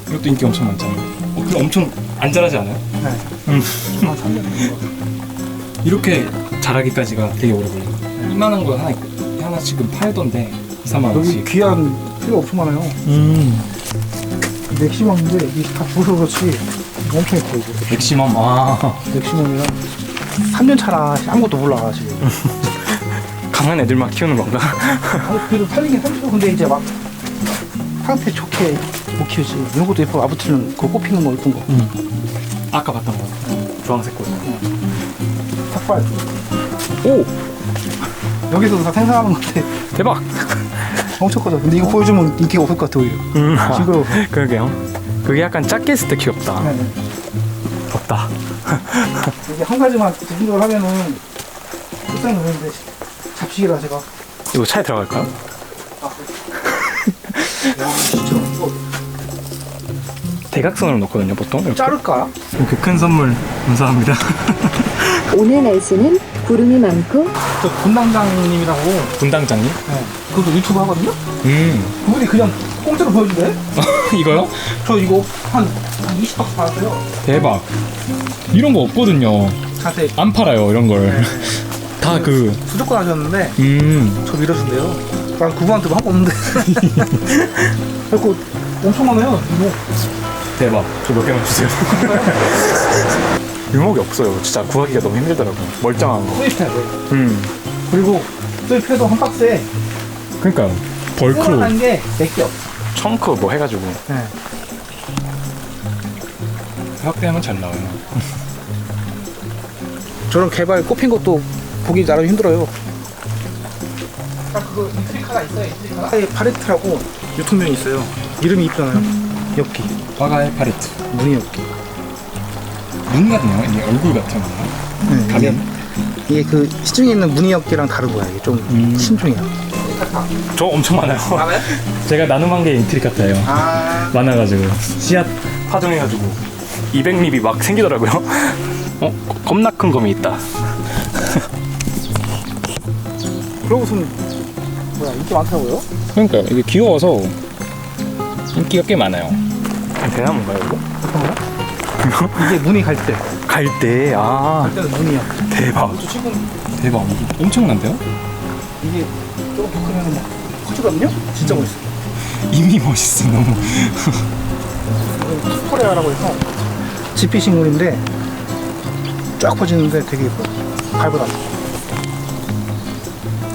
이것도 인기 엄청 많잖아요. 그거 엄청 안 자라지 않아요? 네. 음. 한 3년 된 거. 이렇게 자라기까지가 되게 오래 걸려요. 이만한 거 하나 지금 팔던데 2, 3만 여기 원씩. 귀한 필요 엄청 많아요. 맥시멈인데 이게 다 부어서 그렇지 엄청 예뻐 이거. 맥시멈. 아, 맥시멈이랑 3년 차라 아무것도 몰라 지금. 강한 애들만 키우는 건가? 아니, 그래도 팔리긴 팔리죠. 근데 이제 막 상태 좋게 못 키우지. 이런 것도 예뻐. 아부트는 그 꽃피는 거 예쁜 거. 아까 봤던 거. 주황색 꽃. 삭발. 오! 여기서도 다 생산하는 건데 대박! 엄청 커져. 근데 이거 보여주면 인기가 없을 것 같아 오히려. 지금. 그러게요. 그게 약간 작게 했을 때 귀엽다. 네, 네. 덥다. 이게 한 가지만 생각을 하면은 일단 그런데 잡식이라 제가. 이거 차에 들어갈까요? 아, 그래. 야, 진짜 이거 대각선으로 놓거든요, 보통. 이렇게. 자를까? 이렇게 큰 선물 감사합니다. 오늘 날씨는 구름이 많고 저 분당장님이라고. 분당장님? 네. 그것도 유튜브 하거든요. 그분이 그냥 공짜로 보여준대. 이거요? 저 이거 한 20박스 받았어요. 대박. 이런 거 없거든요. 자세히 안 팔아요, 이런 걸. 다 그, 수도권 하셨는데 저 밀어준대요. 난 그분한테 뭐 한 거 없는데. 그리고 엄청 많아요. 이거 대박. 저 몇 개만 주세요. 유목이 없어요. 진짜 구하기가 너무 힘들더라고요. 멀쩡한 거. 수입해. 음. 그리고 수입해도 한 박스에 그러니까 벌크로 한 게 몇 개 없어. 청크 뭐 해가지고 네. 확대하면 잘 나와요. 저런 개발 꼽힌 것도 보기 나름 힘들어요. 아 그거 인트리카가 있어요. 인트리카. 파레트라고 유통명이 있어요. 이름이 있잖아요. 엽기. 화가의 파레트. 무늬 엽기. 눈 같네요. 이게 얼굴 같은 건가? 네, 가면? 이게 그 시중에 있는 무늬 엽기랑 다른 거야. 이게 좀 신중이야. 저 엄청 많아요. 많아요? 제가 나눔한 게 인트리 같아요. 아 많아가지고 씨앗 파종해가지고 200립이 막 생기더라고요. 겁나 큰 검이 있다. 그러고선 뭐야 인기 많다고요? 그러니까 이게 귀여워서 인기가 꽤 많아요. 대나무인가요 이거? 이게 무늬 갈대. 갈대. 아 갈대는 무늬야. 대박. 저 지금 대박. 엄청난데요? 이게 조금 더 크면 막 커지거든요? 진짜 멋있어. 이미 멋있어 너무. 코레아라고 해서 지피 식물인데 쫙 퍼지는데 되게 예뻐. 밟아다.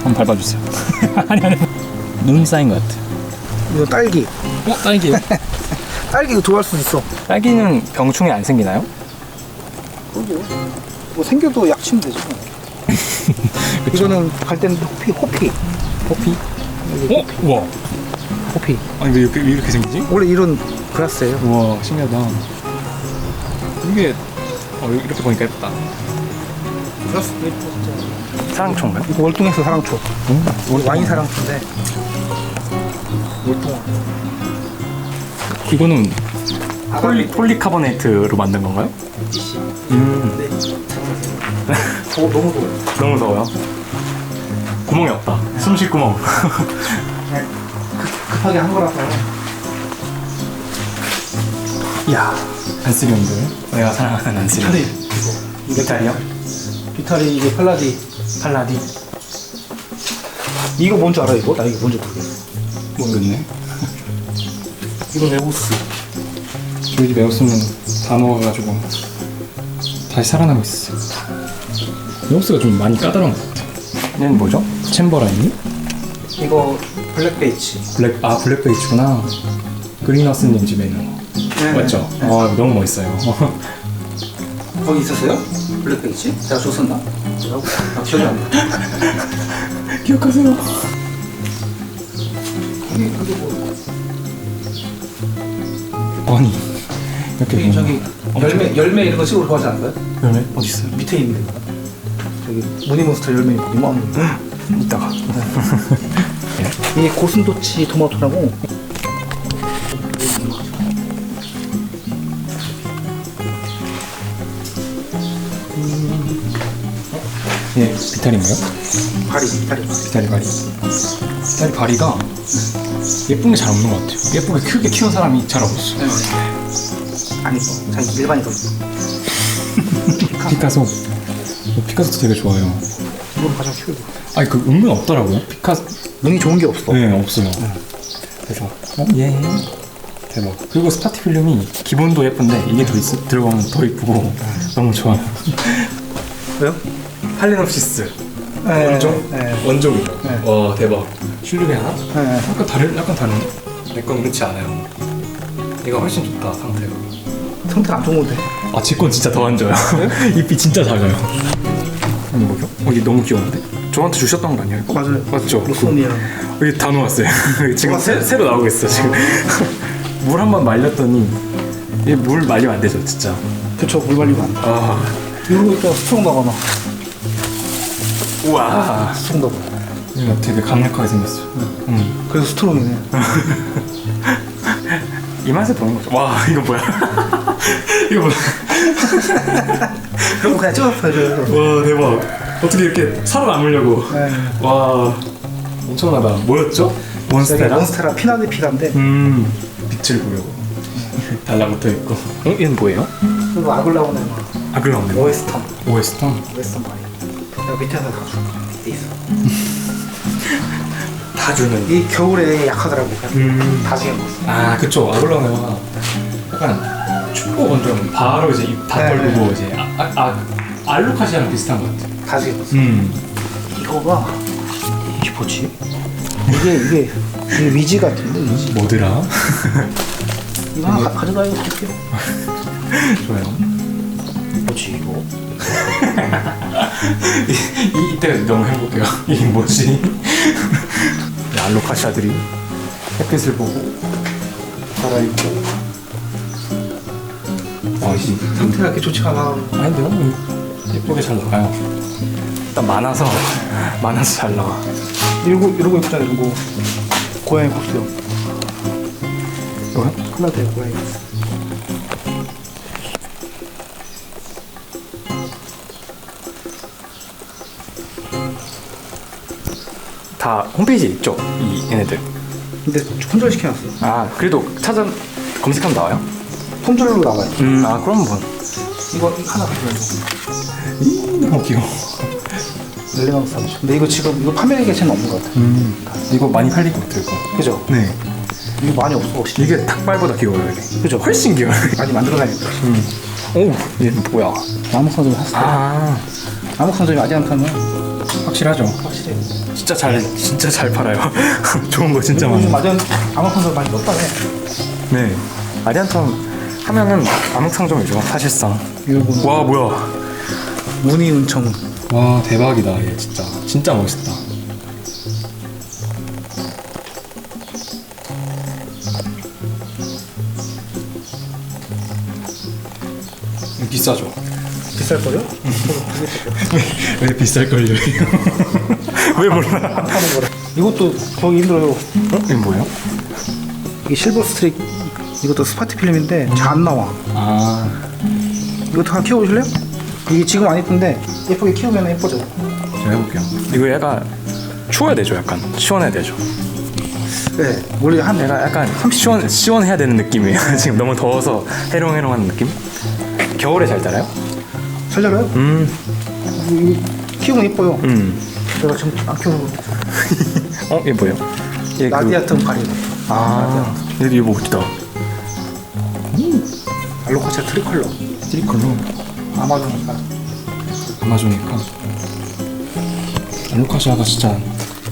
한번 밟아주세요. 아니 눈 쌓인 것 같아. 이거 딸기. 딸기요? 딸기 이거 좋아할 수 있어. 딸기는 병충해 안 생기나요? 그러게요. 뭐 생겨도 약 치면 되죠. 이거는 갈 때는 호피. 호피? 우와. 호피. 아니 왜 이렇게 생기지? 원래 이런 그라스예요. 우와 신기하다. 이게 이렇게 보니까 예쁘다. 그라스 예뻐 진짜. 사랑초인가요? 이거 월동에서 사랑초. 와인 사랑초인데. 월동. 이거는 폴리카보네이트로 만든 건가요? 너무 더워요. 너무 더워요. 구멍이 없다. 숨 쉴 구멍. 급하게 한 거라서. 이야 안쓰리온들. 내가 사랑하는 안쓰리온. 비타리요? 비타리 이게 팔라디. 이거 뭔지 알아 이거? 나 이거 뭔지 모르겠어. 모르겠네. 이거 레고스. 저희 집에 에오스는 다 먹어가지고 다시 살아나고 있어. 에오스가 좀 많이 까다로운 것 같아. 얘는 뭐죠? 챔버라인이? 이거 블랙베이치. 블랙베이츠구나. 그린하우스님 집에 있는 거. 네. 맞죠? 네. 너무 멋있어요. 거기 있었어요? 블랙베이치? 제가 줬었나? 아, 기억이 안 나. 기억하세요. 그게 뭐? 아니 이렇게 저기 열매 이런 거 식으로 좋아하지 않나요? 열매 어디 있어요? 밑에 있는 거. 저기 무늬몬스터 열매 이만. 이따가. 이게 고슴도치 토마토라고. 예, 비타리인가요? 비타리. 비타리 바리가 예쁜 게 잘 없는 것 같아요. 예쁘게 크게 키운 사람이 잘 없어. 네. 아니 자기 일반이 더. 피카소. 피카소도 되게 좋아요. 이건 가장 키우고. 아니 그 은근 없더라고요. 피카소. 눈이 좋은 게 없어. 네 없어요. 그래서 예. 대박. 그리고 스파티 필름이 기본도 예쁜데 이게 들어가면 더 이쁘고 너무 좋아요. 왜요? 팔레놉시스. 네, 원종? 네. 원종이죠. 네. 와 대박. 슐륨이 하나? 네. 약간 다른. 내 건 그렇지 않아요. 얘가 훨씬 좋다 상태가. 상태가 안 좋은 건데. 아, 제 건 진짜 더 안 좋아요. 잎이 진짜 작아요. 아니 뭐죠? 이게 너무 귀여운데? 저한테 주셨던 거 아니에요? 맞아요. 맞죠? 로손이랑. 여기 다 놓았어요. 지금 놓았어요? 새로 나오고 있어 지금. 물 한 번 말렸더니 이게 물 말리면 안 되죠 진짜. 그쵸, 물 말리면 안 돼. 아, 이러고 있다가 스트롱 나거나. 우와. 스트롱 나거. 이거 되게 강력하게 생겼어. 그래서 스트롱이네. 이 맛에 보는 거죠. 와, 이거 뭐야? 이거 뭐야? 그럼 그냥 찍어서 해줘요. 와, 대박. 어떻게 이렇게 살아남으려고? 네. 와, 엄청나다. 뭐였죠? 몬스테라? 몬스테라 피나데피라인데 빛을 보려고 달라붙어 있고. 얘는 뭐예요? 그리고 아글라오네 아글라운드. 오에스턴 오에스턴. 바이. 내가 밑에서 다 줘. 밑에 있어. 다 주는. 이 겨울에 약하더라고. 다 지게 먹었어. 아, 그쵸. 아글라운드가 약간 춥고 건조하면 바로 이제 입 다 네, 떨고 네. 이제 알로카시아랑 비슷한 것 같아. 다 지게 먹었어. 이거가 이게 뭐지? 이게 위지 같은데 위지. 뭐더라? 이거 하나 가져가요. 어떻게? 좋아요. 뭐지 이거? 이때 너무 행복해요. 이게 뭐지? 알로카시아들이 햇빛을 보고 살아있고. 이 상태가 그렇게 좋지가 않아. 아닌데요? 예쁘게 잘 나가요. 일단 많아서 잘 나와. 이러고 예쁘잖아. 이러고 고양이 코스요. 이거요? 클라드에 고양이 코스. 다 홈페이지에 있죠? 얘네들. 근데 손절 시켜놨어. 아 그래도 검색하면 나와요? 손절로 나와요. 그럼 뭐. 이거 하나 가져가요. 너무 귀여워. 렐레망스 30. 근데 이거 지금 이거 판매 개체는 없는 것 같아. 이거 많이 팔릴 것 같아요. 이거. 그죠? 네. 이거 많이 없어. 이게 닭발보다 귀여워요. 이게. 그죠? 훨씬 귀여워요. 많이 만들어다녔다. 오, 얘는 뭐야? 암흑상점이 샀어. 암흑상점이 아디안타는 확실하죠. 확실해. 진짜 잘 팔아요. 좋은 거 진짜 요즘 많아요. 암흑상점 많이 떴다네. 네. 아리안텀 하면은 암흑상점이죠. 사실상. 이거 와 뭐야? 무늬 은청. 와 대박이다. 얘 진짜 멋있다. 비싸죠? 비쌀걸요? 왜 비쌀걸요? 왜 몰라? 안 파는 거래. 이것도 구하기 힘들어요. 이게 뭐예요? 이게 실버 스트릭. 이것도 스파티 필름인데 잘 안 나와. 이것도 하나 키워보실래요? 이게 지금 안 예쁜데 예쁘게 키우면 예뻐져. 제가 해볼게요. 이거 얘가 추워야 되죠. 약간 시원해야 되죠. 네. 원래 한 얘가 약간 시원해야 되는 느낌이에요. 지금 너무 더워서 해롱해롱한 느낌? 겨울에 잘 자라요? 잘 자라요? 이거 키우면 예뻐요. 내가 지금 안 키우는 거. 얘 뭐예요? 얘 라디아튼 파리. 얘도 멋지다. 알로카시아 트리컬러. 아마존이니까. 아마존이니까. 알로카시아가 진짜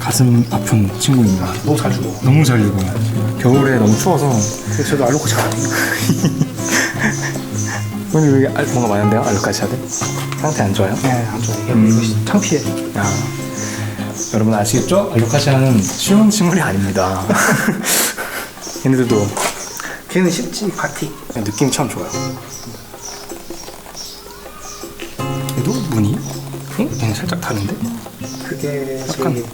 가슴 아픈 친구입니다. 너무 잘 죽어. 너무 잘 죽어요. 겨울에 너무 추워서. 그래서 저도 알로카시아 안 해요. 오늘 여기 뭔가 많은데요? 알로카시아들? 상태 안 좋아요? 네, 안 좋아. 이거 창피해. 여러분 아시겠죠? 알로카시아는 쉬운 식물이 아닙니다. 얘네들도 걔는 쉽지, 바티. 느낌이 참 좋아요. 얘도 무늬? 얘는 살짝 다른데? 그게 약간 저기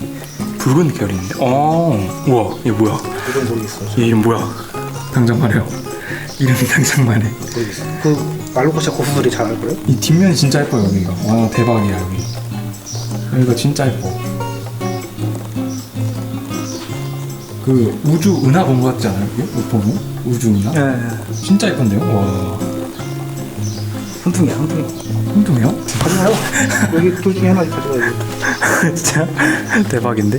붉은 계열인데? 우와, 얘 뭐야? 이런 소리 있어. 얘 이름 뭐야? 당장 말해요. 이름이 당장 말해. 그 알로카시아 고수들이 잘 알걸요? 이 뒷면이 진짜 예뻐요, 여기가. 와, 대박이야, 여기. 여기가 진짜 예뻐. 그 우주 은하 본 거 같지 않아요? 이게? 못 보고? 우주 은하? 네. 진짜 예쁜데요? 와. hunting이야. hunting이요? 가져가요. 여기 둘 중에 하나 가져가요. 진짜 대박인데?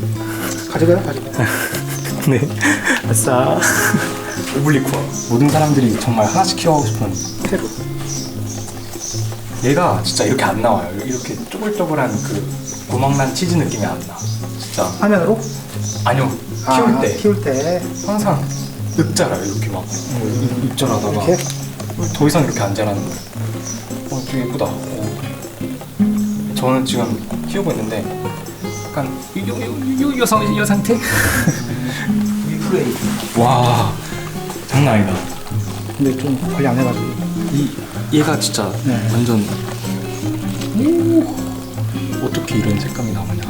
가져가요. 네. 아싸. 오블리쿠아. 모든 사람들이 정말 하나씩 키워하고 싶은 새로. 얘가 진짜 이렇게 안 나와요. 이렇게 쪼글쪼글한 그 구멍난 치즈 느낌이 안 나. 진짜. 화면으로? 아니요. 키울 때 항상 읊자라요. 이렇게 막 읊자라다가 이렇게? 더 이상 이렇게 안 자라는데. 좀 예쁘다. 저는 지금 키우고 있는데 약간 요 상태? 위플레이. 와 장난 아니다. 근데 좀 관리 안 해가지고. 얘가 진짜 네. 완전 어떻게 이런 색감이 나오냐.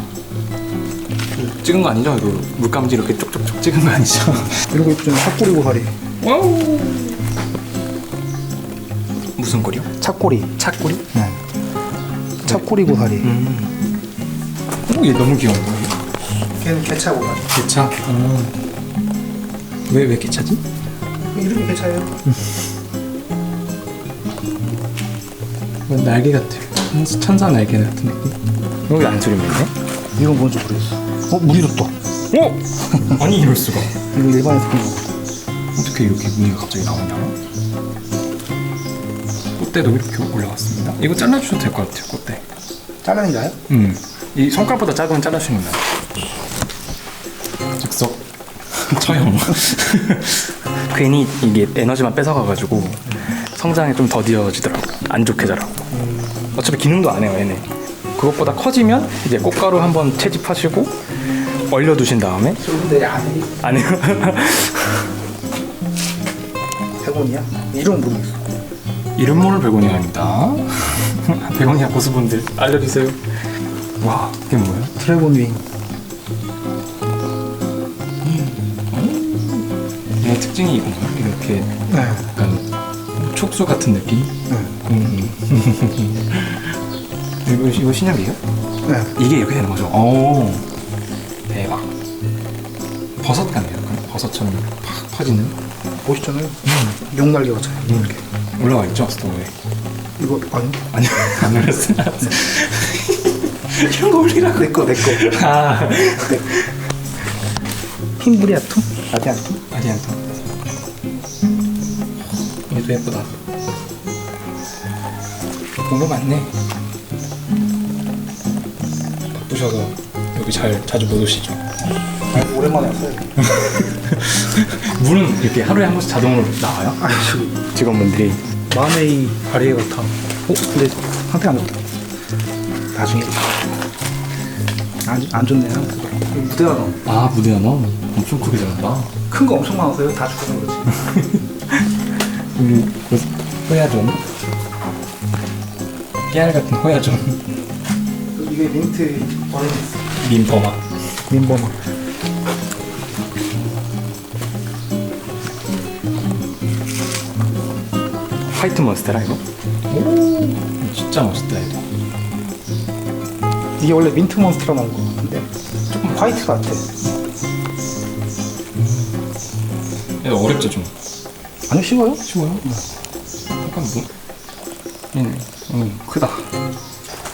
찍은 거 아니죠? 이거 물감지 이렇게 쪽쪽쪽 찍은 거 아니죠? 이러고 있잖아. 찻꼬리 고사리. 와우. 무슨 꼬리요? 찻꼬리. 찻꼬리? 네. 찻꼬리 고사리. 얘 너무 귀여워. 걔는 개차 고사리. 개차? 왜 개차지? 이름이 개차예요. 날개 같아. 천사 날개 같은 느낌? 여기 안소리 있네? 이건 뭔지 모르겠어. 무늬도 또. 아니 이럴 수가. 이거 일반에서 본 거. 어떻게 이렇게 무늬가 갑자기 나오냐? 꽃대도 이렇게 올라왔습니다. 이거 잘라주셔도 될 것 같아요. 꽃대. 잘라낸다요? 이 손가락보다 작으면 잘라주시면 돼요. 즉 썩 처형. 괜히 이게 에너지만 뺏어가가지고 성장이 좀 더디어지더라고. 안 좋게 자라고. 어차피 기능도 안 해요 얘네. 그것보다 커지면 이제 꽃가루 한번 채집하시고 얼려두신 다음에 근데 안 해요. 100원이야? 이름 모르겠어. 이름 모를 베고니아입니다. 베고니아 고수분들 알려주세요. 와, 이게 뭐야? 드래곤 윙. 얘 특징이 이건가요? 이렇게 네. 약간 촉수 같은 느낌? 네. 이거 신약이에요? 네. 이게 이렇게 되는 거죠? 오, 대박. 버섯 같네요. 약간 버섯처럼 팍 퍼지는. 보시잖아요. 용날개 같아요. 이렇게 올라와 있죠 스토어에. 이거 아니? 아니요, 안 올렸어. 이런 거 올리라고. 내 거. 아, 흰브리아툼? 아디아툼? 아니한테. 얘도 예쁘다. 공부 많네. 바쁘셔서 여기 자주 못 오시죠? 오랜만에 왔어요. 물은 이렇게 하루에 한 번씩 자동으로 나와요? 아, 지금 직원분들이. 마메이 바리에 같아. 근데 상태 안 좋다. 나중에. 안 좋네, 상태가. 무대가 너무. 아, 무대야 너 엄청 크게 자란다. 큰 거 엄청 많아서요. 다 죽어서 그렇지. 우리 그 호야존. 깨알 같은 호야존. 이게 민트 버렌스. 민버마. 민버마. 화이트 몬스테라 이거? 오, 진짜 멋있다 이거. 이게 원래 민트 몬스터라 나온 거 같은데 조금 화이트 같아. 이거 어렵죠 좀. 아니 쉬워요? 쉬워요? 약간 크다.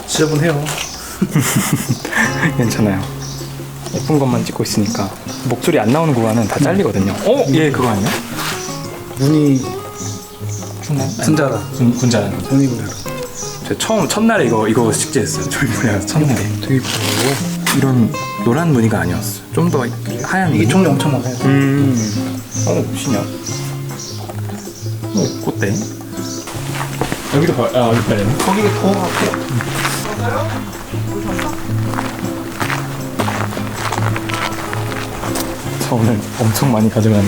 지저분해요. 괜찮아요. 예쁜 것만 찍고 있으니까 목소리 안 나오는 구간은 다 잘리거든요. 얘 그거 아니야? 눈이 중간? 군자라. 군자라는 거. 눈이 군자라. 저 첫날에 이거 식재했어요. 저희 뭐야 첫날에. 되게 예쁘고. 이런 노란 무늬가 아니었어. 좀 더 하얀 이게 무늬? 종류 엄청 많아요. 신기하다. 꽃대. 여기도 여기 빨리. 거기 더 같아요. 저 오늘 엄청 많이 가져가는.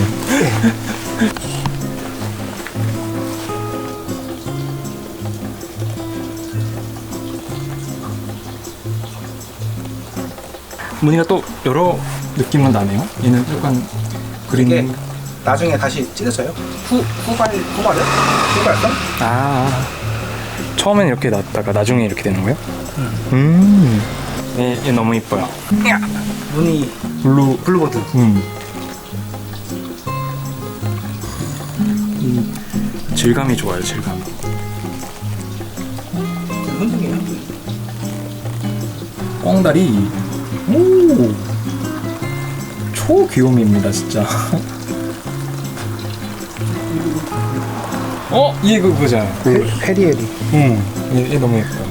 무늬가 또 여러 느낌으로 나네요. 얘는 약간 그린. 이게 나중에 다시 찢어져요? 후발이요? 후발선? 처음엔 이렇게 나왔다가 나중에 이렇게 되는 거예요? 얘 너무 이뻐요. 눈이 블루버드. 질감이 좋아요, 질감. 흔들기네. 꽁다리. 오, 초귀요미입니다, 진짜. 얘 그거 보자. 페리에리. 얘 너무 예뻐요.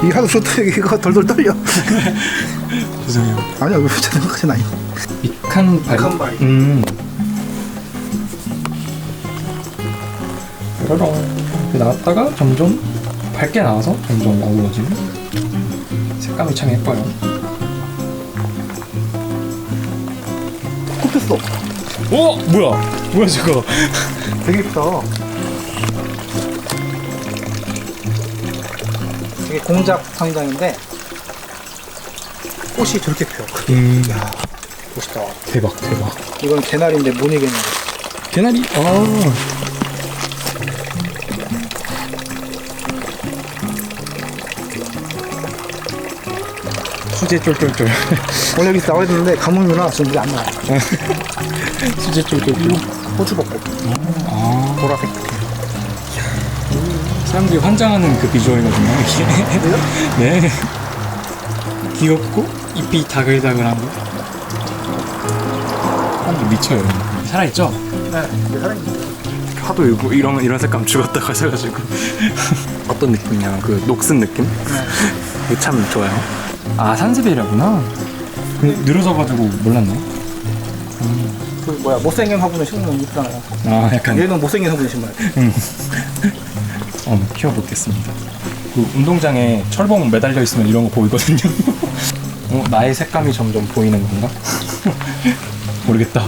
이 하도 좋다. 이거 덜덜 떨려. 죄송해요. 아니야, 왜 자전거까지는 아니야. 이칸바리. 이칸바리. 뾰로롱. 이렇게 나왔다가 점점 밝게 나와서 점점 어두워지고. 색감이 참 예뻐요. 꼽혔어. 뭐야 저거. 되게 예쁘다. 이게 공작 상장인데 꽃이 저렇게 펴요. 야, 멋있다. 대박. 이건 개나리인데 무늬 개나리. 개나리. 수제 쫄쫄쫄. 원래 여기서 나와야 되는데 가뭄이나 지금 물이 안 나와요. 수제 쫄쫄쫄. 호주벚꽃. 보라색. 사람들이 환장하는 그 비주얼이거든요, 이게. 그래요? 네. 귀엽고 잎이 다글다글한 거. 사람들 미쳐요. 살아있죠? 네, 이게 살아있는. 하도 이런 색감 죽었다고 하셔가지고. 어떤 느낌이냐, 그 녹슨 느낌? 네. 이거 참 좋아요. 산세베리아구나. 늘어져가지고 몰랐네. 그 뭐야 못생긴 화분을 심으면 이쁘잖아요. 아 약간 얘는 못생긴 화분을 심어야 돼. 키워보겠습니다. 그 운동장에 철봉 매달려 있으면 이런 거 보이거든요. 나의 색감이 점점 보이는 건가? 모르겠다.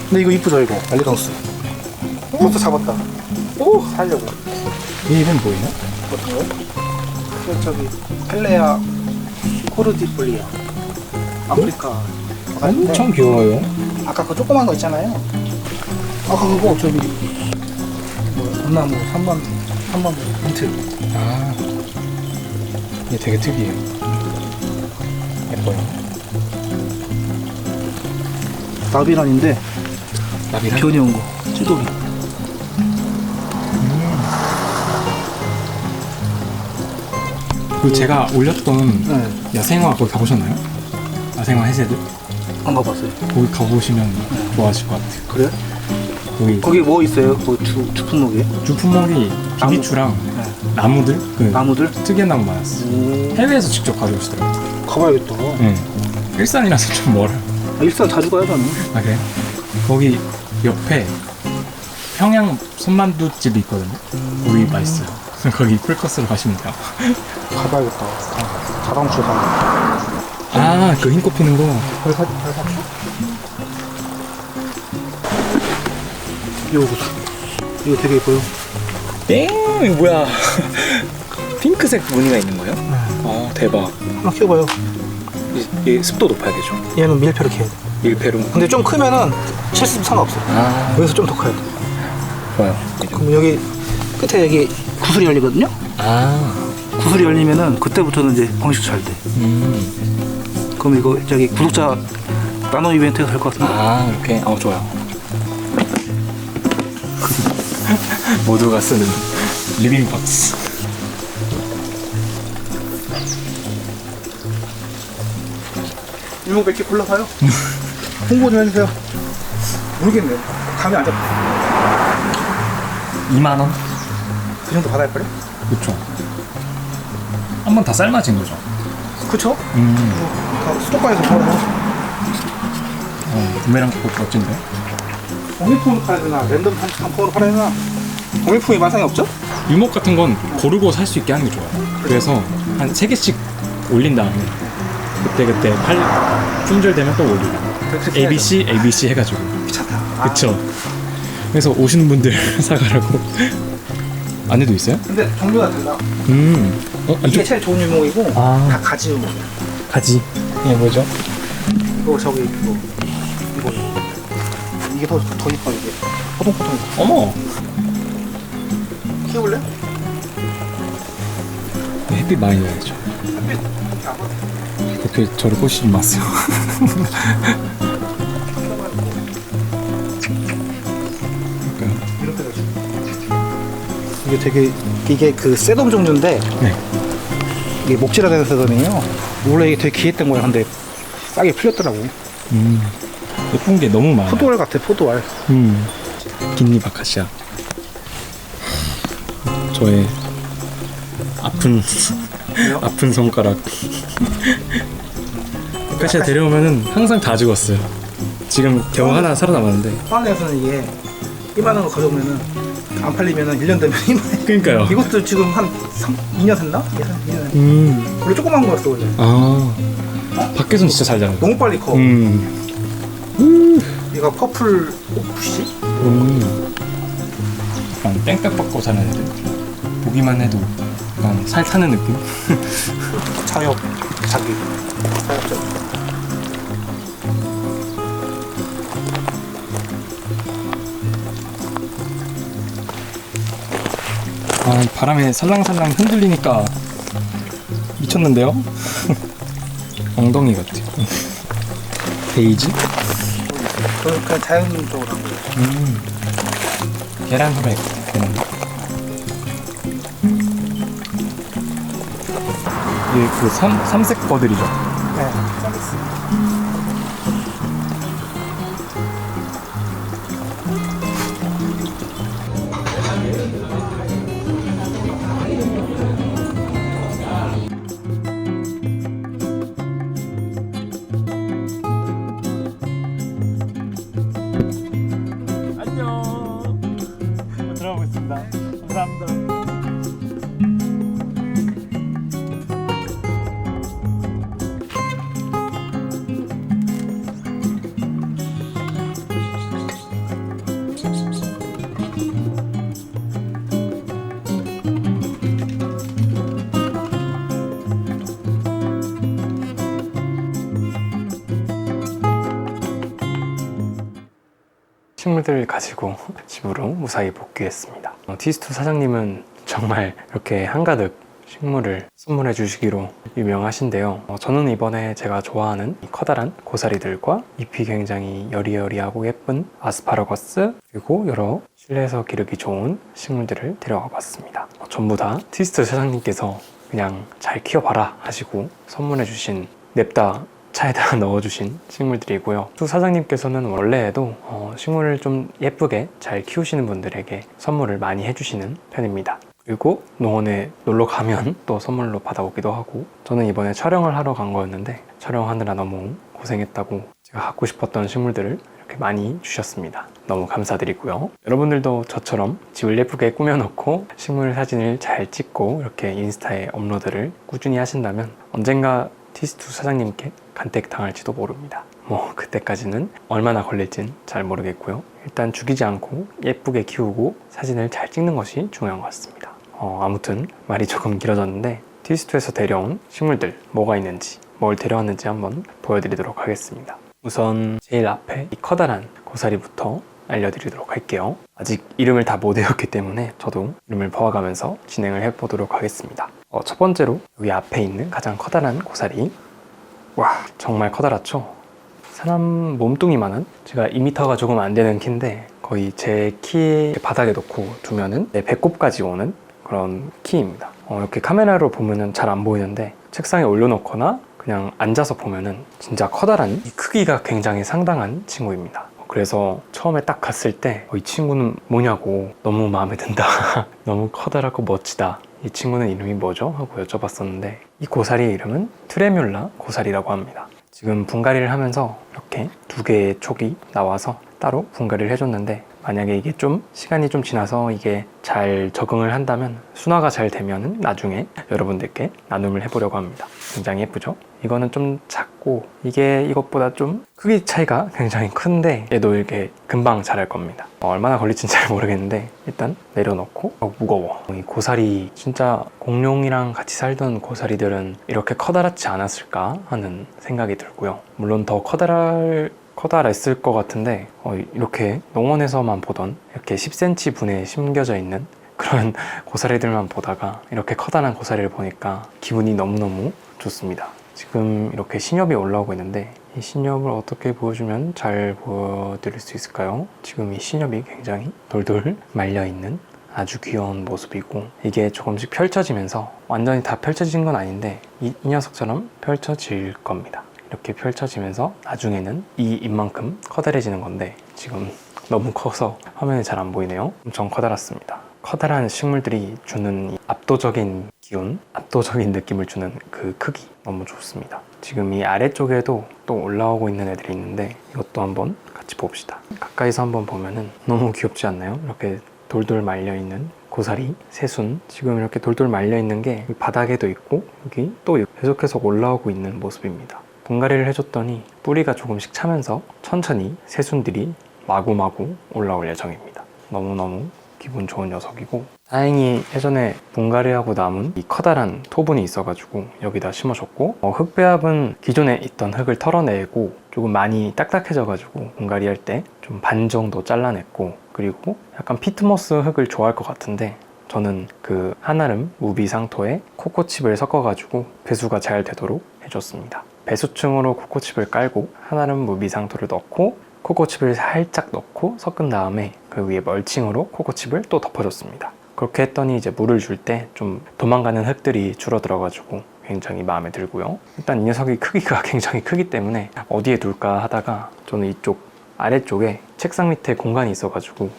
근데 이거 이쁘죠 이거 알리던스. 또 잡았다. 오 살려고. 이 이름 보이나? 어떤 거? 그 저기 펠레아 코르디폴리아 아프리카. 엄청 귀여워요. 아까 그 조그만 거 있잖아요. 아까 그거 저기 뭐야 엄나무 3번 민트. 아, 얘 되게 특이해요. 예뻐요. 나비란인데 나비랑? 기온이 온 거. 찌독이. 그 제가 올렸던 네. 야생화 거기 가보셨나요? 야생화 해세드? 안 가봤어요. 거기 가보시면 좋아하실 것 같아요. 그래? 거기 거기 뭐 있어요? 그 주품목이? 주품목이 비비추랑 네. 나무들? 그 나무들? 특이한 나무 많았어. 해외에서 직접 가져오시더라고요. 가봐야겠다. 응. 일산이라서 좀 멀어요. 일산 자주 가요 저는. 아 그래? 거기 옆에 평양 손만두 집이 있거든요. 거기 맛있어요. 거기 풀코스로 가시면 돼요. 가봐야겠다. 자방추다. 아, 그 흰 꽃 피는 거. 벌사. 이거 되게 예뻐요. 땡! 이거 뭐야? 핑크색 무늬가 있는 거예요? 대박. 한번 키워봐요. 이 습도 높아야 되죠. 얘는 밀폐로 키워야 돼. 밀폐로. 근데 좀 크면은 70 상관없어. 아, 여기서 좀 더 커야 돼. 좋아요. 그럼 여기 끝에 여기 구슬이 열리거든요. 아, 구슬이 열리면은 그때부터는 이제 방식 잘 돼. 그럼 이거 저기 구독자 나눔 이벤트가 될 것 같은데. 아, 이렇게. 좋아요. 모두가 쓰는 리빙 박스. 이모 몇 개 골라봐요. 홍보 좀 해주세요. 모르겠네. 감이 안 잡혀. 2만 원? 그 정도 받아야 할걸요? 그쵸. 한 번 다 삶아진 거죠. 그쵸? 다 수도가에서 팔아서. 구매량 꼭 멋진데? 공일품으로 팔아야 되나? 랜덤 상품으로 팔아야 되나? 공일품이 마상이 없죠? 유목 같은 건 고르고 살 수 있게 하는 게 좋아요. 그래서 한 3개씩 올린 다음에 그때 품절되면 또 올리고 그렇게 ABC, ABC 해가지고. 귀찮다. 그쵸. 그래서 오시는 분들 사가라고. 안에도 있어요? 근데 종류가 달라. 이게 이게 제일 좋은 유목이고 아. 다 가지 유목이야. 가지. 이게 뭐죠? 이거 저기 이거 이게 더 이뻐 이게. 포동포동. 어머! 키워볼래? 햇빛 많이 나야죠. 햇빛 이렇게 안 받아. 그렇게 저를 꼬시지 마세요. 이렇게 해가지고. 이게 그 셋업 종류인데 네. 이게 목질화되는 셋업이에요. 원래 이게 되게 귀했던 거야. 근데 싸게 풀렸더라고. 예쁜 게 너무 많아요. 포도알 같아 포도알. 긴잎 아카시아. 저의 아픈 손가락. 아카시아 데려오면은 항상 다 죽었어요. 지금 겨우 하나 살아남았는데. 파네에서는 이게 이만한 거 가져오면은 안 팔리면은 1년 되면 이만. 그러니까요. 이것도 지금 한 2년 됐나? 2년. 원래 조그만 거였어 원래. 밖에서는 진짜 잘 자라요. 너무 빨리 커. 얘가 퍼플 오프시? 약간 땡볕 받고 자는 애들. 보기만 해도 약간 살 타는 느낌? 자격 자기. 자격증. 바람에 살랑살랑 흔들리니까 미쳤는데요? 엉덩이 같아요. 베이지? 그냥 자연적으로 한 거예요. 계란 후라이. 이게 그 삼색 거들이죠. 네. 서비스. 식물들 가지고 집으로 무사히 복귀했습니다. 티스토 사장님은 정말 이렇게 한가득 식물을 선물해 주시기로 유명하신데요. 저는 이번에 제가 좋아하는 이 커다란 고사리들과 잎이 굉장히 여리여리하고 예쁜 아스파라거스, 그리고 여러 실내에서 기르기 좋은 식물들을 데려와 봤습니다. 전부 다 티스토 사장님께서 그냥 잘 키워봐라 하시고 선물해 주신, 냅다 차에다 넣어주신 식물들이고요. 또 사장님께서는 원래에도 식물을 좀 예쁘게 잘 키우시는 분들에게 선물을 많이 해주시는 편입니다. 그리고 농원에 놀러 가면 또 선물로 받아오기도 하고, 저는 이번에 촬영을 하러 간 거였는데 촬영하느라 너무 고생했다고 제가 갖고 싶었던 식물들을 이렇게 많이 주셨습니다. 너무 감사드리고요. 여러분들도 저처럼 집을 예쁘게 꾸며놓고 식물 사진을 잘 찍고 이렇게 인스타에 업로드를 꾸준히 하신다면 언젠가 티스토 사장님께 간택당할지도 모릅니다. 그때까지는 얼마나 걸릴진 잘 모르겠고요. 일단 죽이지 않고 예쁘게 키우고 사진을 잘 찍는 것이 중요한 것 같습니다. 아무튼 말이 조금 길어졌는데 티스토에서 데려온 식물들 뭐가 있는지, 뭘 데려왔는지 한번 보여드리도록 하겠습니다. 우선 제일 앞에 이 커다란 고사리부터 알려드리도록 할게요. 아직 이름을 다 못 외웠기 때문에 저도 이름을 배워가면서 진행을 해보도록 하겠습니다. 첫 번째로 여기 앞에 있는 가장 커다란 고사리. 와, 정말 커다랗죠? 사람 몸뚱이만한, 제가 2m가 조금 안 되는 키인데 거의 제 키 바닥에 놓고 두면은 내 배꼽까지 오는 그런 키입니다. 이렇게 카메라로 보면은 잘 안 보이는데 책상에 올려놓거나 그냥 앉아서 보면은 진짜 커다란, 이 크기가 굉장히 상당한 친구입니다. 그래서 처음에 딱 갔을 때 이 친구는 뭐냐고, 너무 마음에 든다 너무 커다랗고 멋지다, 이 친구는 이름이 뭐죠? 하고 여쭤봤었는데 이 고사리의 이름은 트레뮬라 고사리라고 합니다. 지금 분갈이를 하면서 이렇게 두 개의 촉이 나와서 따로 분갈이를 해줬는데, 만약에 이게 좀 시간이 좀 지나서 이게 잘 적응을 한다면, 순화가 잘 되면 나중에 여러분들께 나눔을 해보려고 합니다. 굉장히 예쁘죠? 이거는 좀 작고 이게 이것보다 좀 크기 차이가 굉장히 큰데 얘도 이렇게 금방 자랄 겁니다. 얼마나 걸릴지는 잘 모르겠는데 일단 내려놓고. 무거워. 이 고사리, 진짜 공룡이랑 같이 살던 고사리들은 이렇게 커다랗지 않았을까 하는 생각이 들고요. 물론 더 커다랬을 것 같은데 이렇게 농원에서만 보던 이렇게 10cm 분에 심겨져 있는 그런 고사리들만 보다가 이렇게 커다란 고사리를 보니까 기분이 너무너무 좋습니다. 지금 이렇게 신엽이 올라오고 있는데 이 신엽을 어떻게 보여주면 잘 보여드릴 수 있을까요? 지금 이 신엽이 굉장히 돌돌 말려있는 아주 귀여운 모습이고, 이게 조금씩 펼쳐지면서, 완전히 다 펼쳐진 건 아닌데 이 녀석처럼 펼쳐질 겁니다. 이렇게 펼쳐지면서 나중에는 이 잎만큼 커다래지는 건데 지금 너무 커서 화면에 잘 안 보이네요. 엄청 커다랗습니다. 커다란 식물들이 주는 이 압도적인 기운, 압도적인 느낌을 주는 그 크기, 너무 좋습니다. 지금 이 아래쪽에도 또 올라오고 있는 애들이 있는데 이것도 한번 같이 봅시다. 가까이서 한번 보면은 너무 귀엽지 않나요? 이렇게 돌돌 말려있는 고사리, 새순, 지금 이렇게 돌돌 말려있는 게 바닥에도 있고 여기 또 계속해서 올라오고 있는 모습입니다. 분갈이를 해줬더니 뿌리가 조금씩 차면서 천천히 새순들이 마구마구 올라올 예정입니다. 너무너무 기분 좋은 녀석이고, 다행히 예전에 분갈이하고 남은 이 커다란 토분이 있어가지고 여기다 심어줬고, 흙배합은 기존에 있던 흙을 털어내고 조금 많이 딱딱해져가지고 분갈이할 때 좀 반 정도 잘라냈고, 그리고 약간 피트모스 흙을 좋아할 것 같은데 저는 그 한아름 무비상토에 코코칩을 섞어가지고 배수가 잘 되도록 해줬습니다. 배수층으로 코코칩을 깔고 한아름 무비상토를 넣고 코코칩을 살짝 넣고 섞은 다음에 그 위에 멀칭으로 코코칩을 또 덮어줬습니다. 그렇게 했더니 이제 물을 줄 때 좀 도망가는 흙들이 줄어들어가지고 굉장히 마음에 들고요. 일단 이 녀석이 크기가 굉장히 크기 때문에 어디에 둘까 하다가 저는 이쪽 아래쪽에 책상 밑에 공간이 있어가지고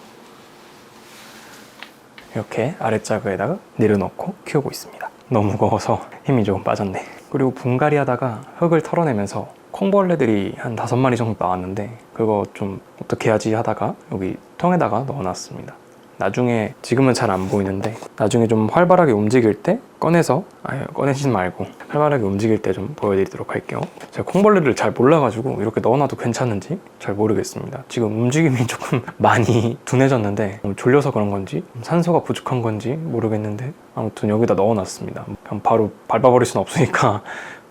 이렇게 아래짝에다가 내려놓고 키우고 있습니다. 너무 무거워서 힘이 조금 빠졌네. 그리고 분갈이 하다가 흙을 털어내면서 콩벌레들이 한 5마리 정도 나왔는데 그거 좀 어떻게 하지 하다가 여기 통에다가 넣어놨습니다. 나중에, 지금은 잘 안 보이는데 나중에 좀 활발하게 움직일 때 꺼내서, 꺼내진 말고 활발하게 움직일 때 좀 보여드리도록 할게요. 제가 콩벌레를 잘 몰라가지고 이렇게 넣어놔도 괜찮은지 잘 모르겠습니다. 지금 움직임이 조금 많이 둔해졌는데 졸려서 그런 건지 산소가 부족한 건지 모르겠는데 아무튼 여기다 넣어놨습니다. 그냥 바로 밟아버릴 순 없으니까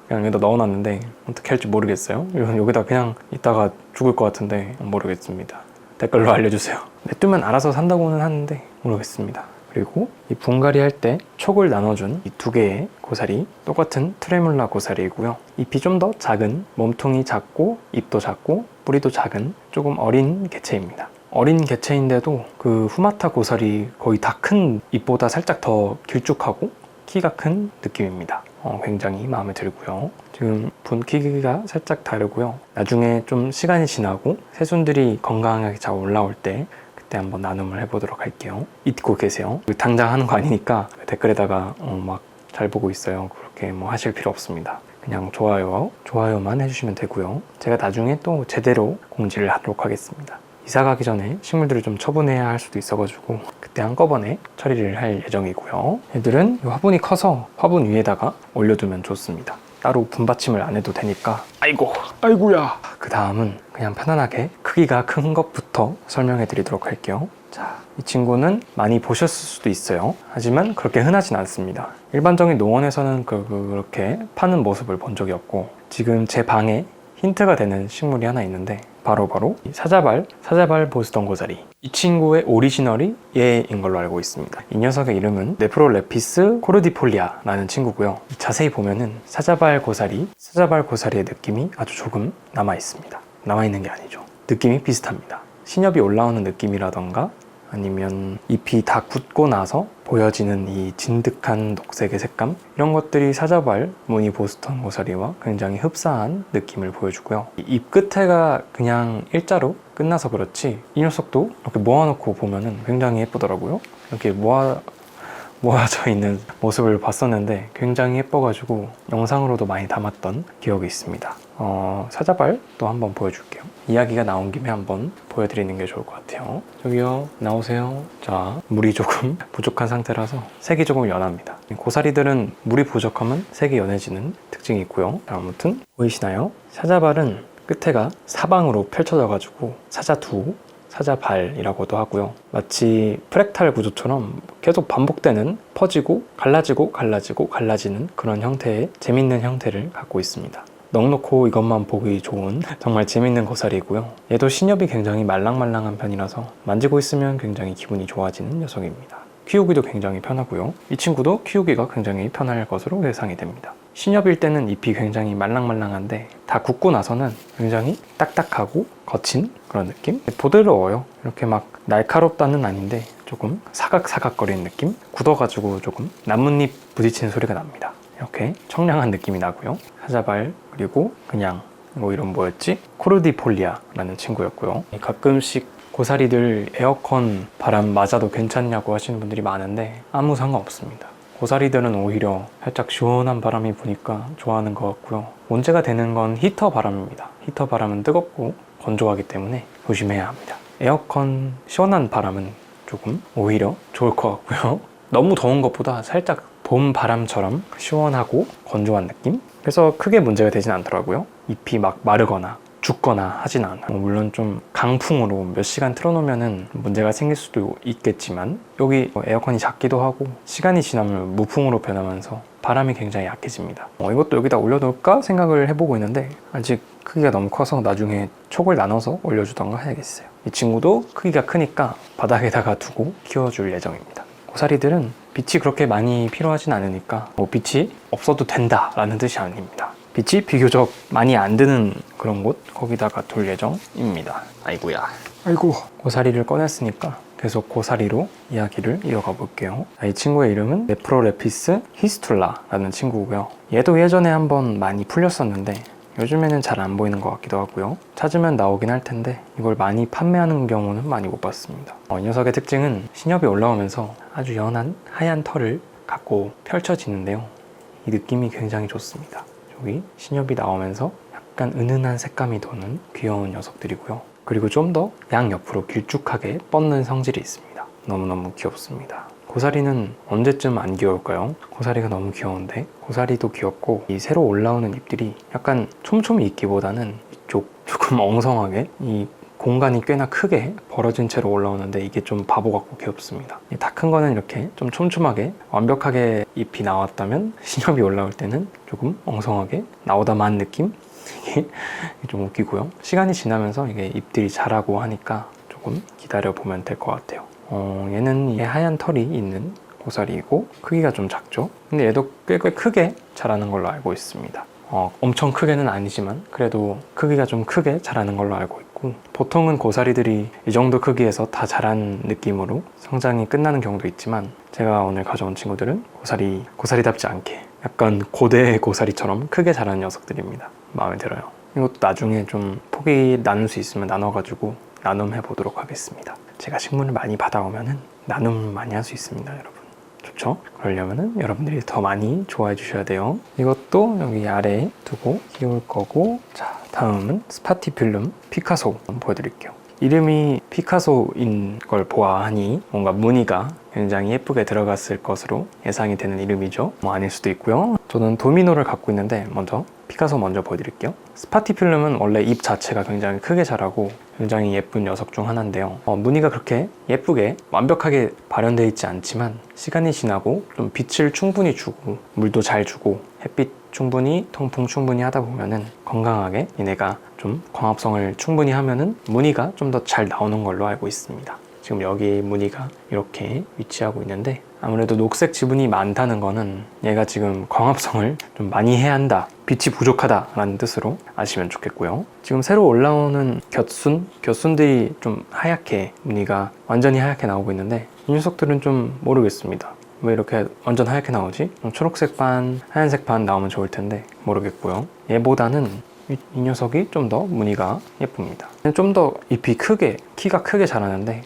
그냥 여기다 넣어놨는데 어떻게 할지 모르겠어요. 여기다 그냥 있다가 죽을 것 같은데 모르겠습니다. 댓글로 알려주세요. 냅두면 알아서 산다고는 하는데 모르겠습니다. 그리고 이 분갈이 할 때 촉을 나눠준 이 두 개의 고사리, 똑같은 트레몰라 고사리이고요. 잎이 좀 더 작은, 몸통이 작고 잎도 작고 뿌리도 작은 조금 어린 개체입니다. 어린 개체인데도 그 후마타 고사리 거의 다 큰 잎보다 살짝 더 길쭉하고 키가 큰 느낌입니다. 굉장히 마음에 들고요. 지금 분 크기가 살짝 다르고요. 나중에 좀 시간이 지나고 새순들이 건강하게 잘 올라올 때 그때 한번 나눔을 해보도록 할게요. 잊고 계세요. 당장 하는 거 아니니까 댓글에다가 막 잘 보고 있어요. 그렇게 뭐 하실 필요 없습니다. 그냥 좋아요만 해주시면 되고요. 제가 나중에 또 제대로 공지를 하도록 하겠습니다. 이사 가기 전에 식물들을 좀 처분해야 할 수도 있어가지고 그때 한꺼번에 처리를 할 예정이고요. 얘들은 이 화분이 커서 화분 위에다가 올려두면 좋습니다. 따로 분받침을 안 해도 되니까. 아이고야. 그 다음은 그냥 편안하게 크기가 큰 것부터 설명해 드리도록 할게요. 자, 이 친구는 많이 보셨을 수도 있어요. 하지만 그렇게 흔하진 않습니다. 일반적인 농원에서는 그렇게 파는 모습을 본 적이 없고, 지금 제 방에 힌트가 되는 식물이 하나 있는데 바로 이 사자발 보스턴 고사리. 이 친구의 오리지널이 얘인 걸로 알고 있습니다. 이 녀석의 이름은 네프로레피스 코르디폴리아라는 친구고요. 자세히 보면은 사자발 고사리의 느낌이 아주 조금 남아 있습니다. 남아 있는 게 아니죠. 느낌이 비슷합니다. 신엽이 올라오는 느낌이라던가 아니면 잎이 다 굳고 나서 보여지는 이 진득한 녹색의 색감, 이런 것들이 사자발 무늬 보스턴 고사리와 굉장히 흡사한 느낌을 보여주고요. 잎 끝에가 그냥 일자로 끝나서 그렇지 이 녀석도 이렇게 모아놓고 보면은 굉장히 예쁘더라고요. 이렇게 모아져 있는 모습을 봤었는데 굉장히 예뻐가지고 영상으로도 많이 담았던 기억이 있습니다. 사자발 또 한번 보여줄게요. 이야기가 나온 김에 한번 보여드리는 게 좋을 것 같아요. 저기요, 나오세요. 자, 물이 조금 부족한 상태라서 색이 조금 연합니다. 고사리들은 물이 부족하면 색이 연해지는 특징이 있고요. 자, 아무튼 보이시나요? 사자발은 끝에가 사방으로 펼쳐져가지고 사자발이라고도 하고요. 마치 프랙탈 구조처럼 계속 반복되는, 퍼지고 갈라지는 그런 형태의 재밌는 형태를 갖고 있습니다. 넉넉고 이것만 보기 좋은 정말 재밌는 고사리고요. 얘도 신엽이 굉장히 말랑말랑한 편이라서 만지고 있으면 굉장히 기분이 좋아지는 녀석입니다. 키우기도 굉장히 편하고요. 이 친구도 키우기가 굉장히 편할 것으로 예상이 됩니다. 신엽일 때는 잎이 굉장히 말랑말랑한데 다 굳고 나서는 굉장히 딱딱하고 거친 그런 느낌? 부드러워요. 이렇게 막 날카롭다는 아닌데 조금 사각사각거리는 느낌? 굳어가지고 조금 나뭇잎 부딪히는 소리가 납니다. 이렇게 청량한 느낌이 나고요. 사자발, 그리고 그냥 이름 뭐였지? 코르디폴리아라는 친구였고요. 가끔씩 고사리들 에어컨 바람 맞아도 괜찮냐고 하시는 분들이 많은데 아무 상관없습니다. 고사리들은 오히려 살짝 시원한 바람이 부니까 좋아하는 것 같고요. 문제가 되는 건 히터 바람입니다. 히터 바람은 뜨겁고 건조하기 때문에 조심해야 합니다. 에어컨 시원한 바람은 조금 오히려 좋을 것 같고요. 너무 더운 것보다 살짝 봄 바람처럼 시원하고 건조한 느낌? 그래서 크게 문제가 되진 않더라고요. 잎이 막 마르거나 죽거나 하진 않아요. 물론 좀 강풍으로 몇 시간 틀어놓으면 문제가 생길 수도 있겠지만 여기 에어컨이 작기도 하고 시간이 지나면 무풍으로 변하면서 바람이 굉장히 약해집니다. 이것도 여기다 올려놓을까 생각을 해보고 있는데 아직 크기가 너무 커서 나중에 촉을 나눠서 올려주던가 해야겠어요. 이 친구도 크기가 크니까 바닥에다가 두고 키워줄 예정입니다. 고사리들은 빛이 그렇게 많이 필요하진 않으니까 빛이 없어도 된다라는 뜻이 아닙니다. 빛이 비교적 많이 안 드는 그런 곳, 거기다가 둘 예정입니다. 아이고. 고사리를 꺼냈으니까 계속 고사리로 이야기를 이어가 볼게요. 이 친구의 이름은 네프로레피스 히스툴라라는 친구고요. 얘도 예전에 한번 많이 풀렸었는데 요즘에는 잘 안 보이는 것 같기도 하고요. 찾으면 나오긴 할 텐데 이걸 많이 판매하는 경우는 많이 못 봤습니다. 이 녀석의 특징은 신엽이 올라오면서 아주 연한 하얀 털을 갖고 펼쳐지는데요. 이 느낌이 굉장히 좋습니다. 여기 신엽이 나오면서 약간 은은한 색감이 도는 귀여운 녀석들이고요. 그리고 좀 더 양옆으로 길쭉하게 뻗는 성질이 있습니다. 너무너무 귀엽습니다. 고사리는 언제쯤 안 귀여울까요? 고사리가 너무 귀여운데 고사리도 귀엽고 이 새로 올라오는 잎들이 약간 촘촘히 있기보다는 이쪽 조금 엉성하게 이 공간이 꽤나 크게 벌어진 채로 올라오는데 이게 좀 바보 같고 귀엽습니다. 다 큰 거는 이렇게 좀 촘촘하게 완벽하게 잎이 나왔다면 신엽이 올라올 때는 조금 엉성하게 나오다만 느낌? 이게 좀 웃기고요. 시간이 지나면서 이게 잎들이 자라고 하니까 조금 기다려보면 될 것 같아요. 얘는 이 하얀 털이 있는 고사리이고 크기가 좀 작죠. 근데 얘도 꽤 크게 자라는 걸로 알고 있습니다. 엄청 크게는 아니지만 그래도 크기가 좀 크게 자라는 걸로 알고 있고, 보통은 고사리들이 이 정도 크기에서 다 자란 느낌으로 성장이 끝나는 경우도 있지만, 제가 오늘 가져온 친구들은 고사리답지 않게 약간 고대 고사리처럼 크게 자라는 녀석들입니다. 마음에 들어요. 이것도 나중에 좀 포기 나눌 수 있으면 나눠가지고 나눔해 보도록 하겠습니다. 제가 식물을 많이 받아오면은 나눔 많이 할 수 있습니다, 여러분. 좋죠? 그러려면은 여러분들이 더 많이 좋아해 주셔야 돼요. 이것도 여기 아래에 두고 키울 거고, 자, 다음은 스파티필름 피카소 한번 보여드릴게요. 이름이 피카소인 걸 보아하니 뭔가 무늬가 굉장히 예쁘게 들어갔을 것으로 예상이 되는 이름이죠. 뭐 아닐 수도 있고요. 저는 도미노를 갖고 있는데 먼저 피카소 먼저 보여드릴게요. 스파티필름은 원래 잎 자체가 굉장히 크게 자라고 굉장히 예쁜 녀석 중 하나인데요. 무늬가 그렇게 예쁘게 완벽하게 발현되어 있지 않지만 시간이 지나고 좀 빛을 충분히 주고 물도 잘 주고 햇빛 충분히 통풍 충분히 하다 보면은 건강하게 얘네가 좀 광합성을 충분히 하면은 무늬가 좀 더 잘 나오는 걸로 알고 있습니다. 지금 여기 무늬가 이렇게 위치하고 있는데, 아무래도 녹색 지분이 많다는 거는 얘가 지금 광합성을 좀 많이 해야 한다, 빛이 부족하다 라는 뜻으로 아시면 좋겠고요. 지금 새로 올라오는 곁순들이 좀 하얗게, 무늬가 완전히 하얗게 나오고 있는데, 이 녀석들은 좀 모르겠습니다. 왜 이렇게 완전 하얗게 나오지? 초록색 반, 하얀색 반 나오면 좋을 텐데 모르겠고요. 얘보다는 이 녀석이 좀 더 무늬가 예쁩니다. 좀 더 잎이 키가 크게 자라는데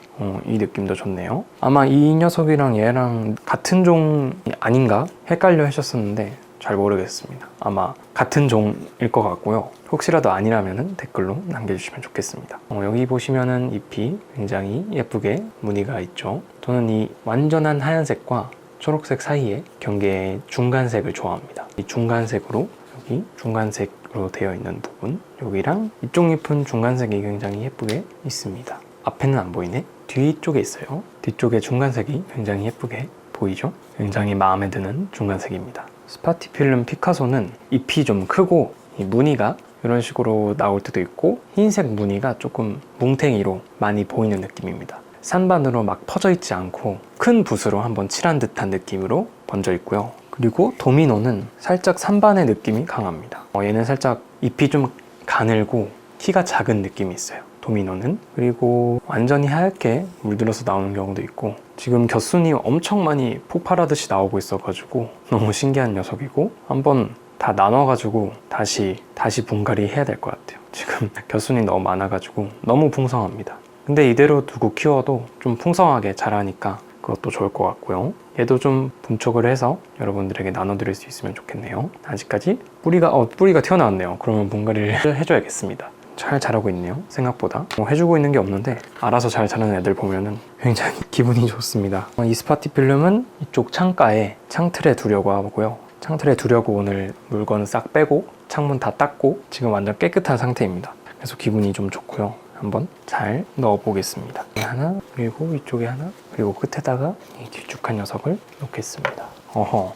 이 느낌도 좋네요. 아마 이 녀석이랑 얘랑 같은 종이 아닌가 헷갈려 하셨었는데 잘 모르겠습니다. 아마 같은 종일 것 같고요. 혹시라도 아니라면 댓글로 남겨주시면 좋겠습니다. 여기 보시면은 잎이 굉장히 예쁘게 무늬가 있죠. 저는 이 완전한 하얀색과 초록색 사이에 경계의 중간색을 좋아합니다. 이 중간색으로, 여기 중간색으로 되어 있는 부분, 여기랑 이쪽 잎은 중간색이 굉장히 예쁘게 있습니다. 앞에는 안 보이네? 뒤쪽에 있어요. 뒤쪽에 중간색이 굉장히 예쁘게 보이죠? 굉장히 마음에 드는 중간색입니다. 스파티필름 피카소는 잎이 좀 크고 이 무늬가 이런 식으로 나올 때도 있고, 흰색 무늬가 조금 뭉탱이로 많이 보이는 느낌입니다. 산반으로 막 퍼져 있지 않고 큰 붓으로 한번 칠한 듯한 느낌으로 번져 있고요. 그리고 도미노는 살짝 산반의 느낌이 강합니다. 얘는 살짝 잎이 좀 가늘고 키가 작은 느낌이 있어요, 도미노는. 그리고 완전히 하얗게 물들어서 나오는 경우도 있고, 지금 곁순이 엄청 많이 폭발하듯이 나오고 있어가지고 너무 신기한 녀석이고, 한번 다 나눠가지고 다시 분갈이 해야 될 것 같아요. 지금 곁순이 너무 많아가지고 너무 풍성합니다. 근데 이대로 두고 키워도 좀 풍성하게 자라니까 그것도 좋을 것 같고요. 얘도 좀 분촉을 해서 여러분들에게 나눠드릴 수 있으면 좋겠네요. 아직까지 뿌리가 튀어나왔네요. 그러면 분갈이를 해줘야겠습니다. 잘 자라고 있네요, 생각보다. 해주고 있는 게 없는데 알아서 잘 자라는 애들 보면은 굉장히 기분이 좋습니다. 이 스파티필름은 이쪽 창가에 창틀에 두려고 하고요. 창틀에 두려고 오늘 물건 싹 빼고 창문 다 닦고 지금 완전 깨끗한 상태입니다. 그래서 기분이 좀 좋고요. 한번 잘 넣어 보겠습니다. 하나, 그리고 이쪽에 하나, 그리고 끝에다가 이 길쭉한 녀석을 놓겠습니다.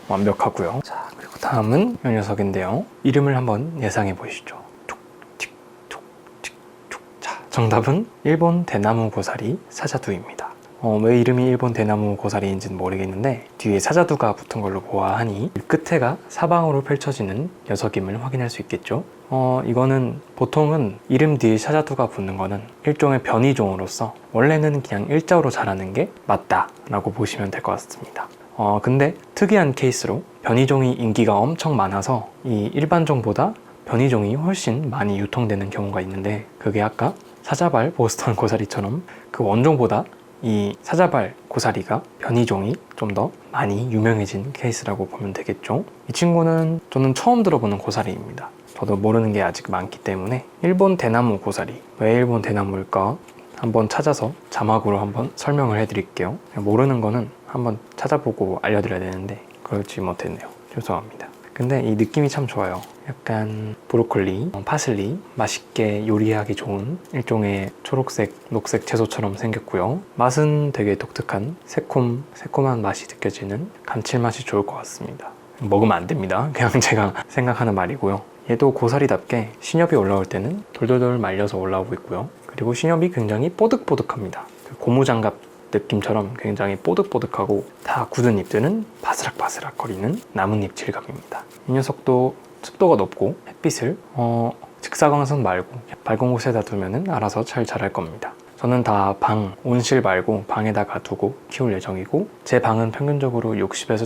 완벽하고요. 자, 그리고 다음은 이 녀석인데요. 이름을 한번 예상해 보시죠. 자, 정답은 일본 대나무 고사리 사자두입니다. 왜 이름이 일본 대나무 고사리인지는 모르겠는데 뒤에 사자두가 붙은 걸로 보아하니 끝에가 사방으로 펼쳐지는 녀석임을 확인할 수 있겠죠. 이거는 보통은 이름 뒤에 사자두가 붙는 거는 일종의 변이종으로서 원래는 그냥 일자로 자라는 게 맞다 라고 보시면 될 것 같습니다. 근데 특이한 케이스로 변이종이 인기가 엄청 많아서 이 일반종보다 변이종이 훨씬 많이 유통되는 경우가 있는데, 그게 아까 사자발 보스턴 고사리처럼 그 원종보다 이 사자발 고사리가 변이종이 좀 더 많이 유명해진 케이스라고 보면 되겠죠. 이 친구는 저는 처음 들어보는 고사리입니다. 저도 모르는 게 아직 많기 때문에 일본 대나무 고사리, 왜 일본 대나무일까 한번 찾아서 자막으로 한번 설명을 해드릴게요. 모르는 거는 한번 찾아보고 알려드려야 되는데 그렇지 못했네요. 죄송합니다. 근데 이 느낌이 참 좋아요. 약간 브로콜리, 파슬리 맛있게 요리하기 좋은 일종의 초록색, 녹색 채소처럼 생겼고요. 맛은 되게 독특한 새콤한 맛이 느껴지는 감칠맛이 좋을 것 같습니다. 먹으면 안 됩니다. 그냥 제가 생각하는 말이고요. 얘도 고사리답게 신엽이 올라올 때는 돌돌돌 말려서 올라오고 있고요. 그리고 신엽이 굉장히 뽀득뽀득합니다. 그 고무장갑 느낌처럼 굉장히 뽀득뽀득하고 다 굳은 잎들은 바스락바스락 거리는 나뭇잎 질감입니다. 이 녀석도 습도가 높고 햇빛을 직사광선 말고 밝은 곳에다 두면 알아서 잘 자랄 겁니다. 저는 다 온실 말고 방에다가 두고 키울 예정이고 제 방은 평균적으로 60에서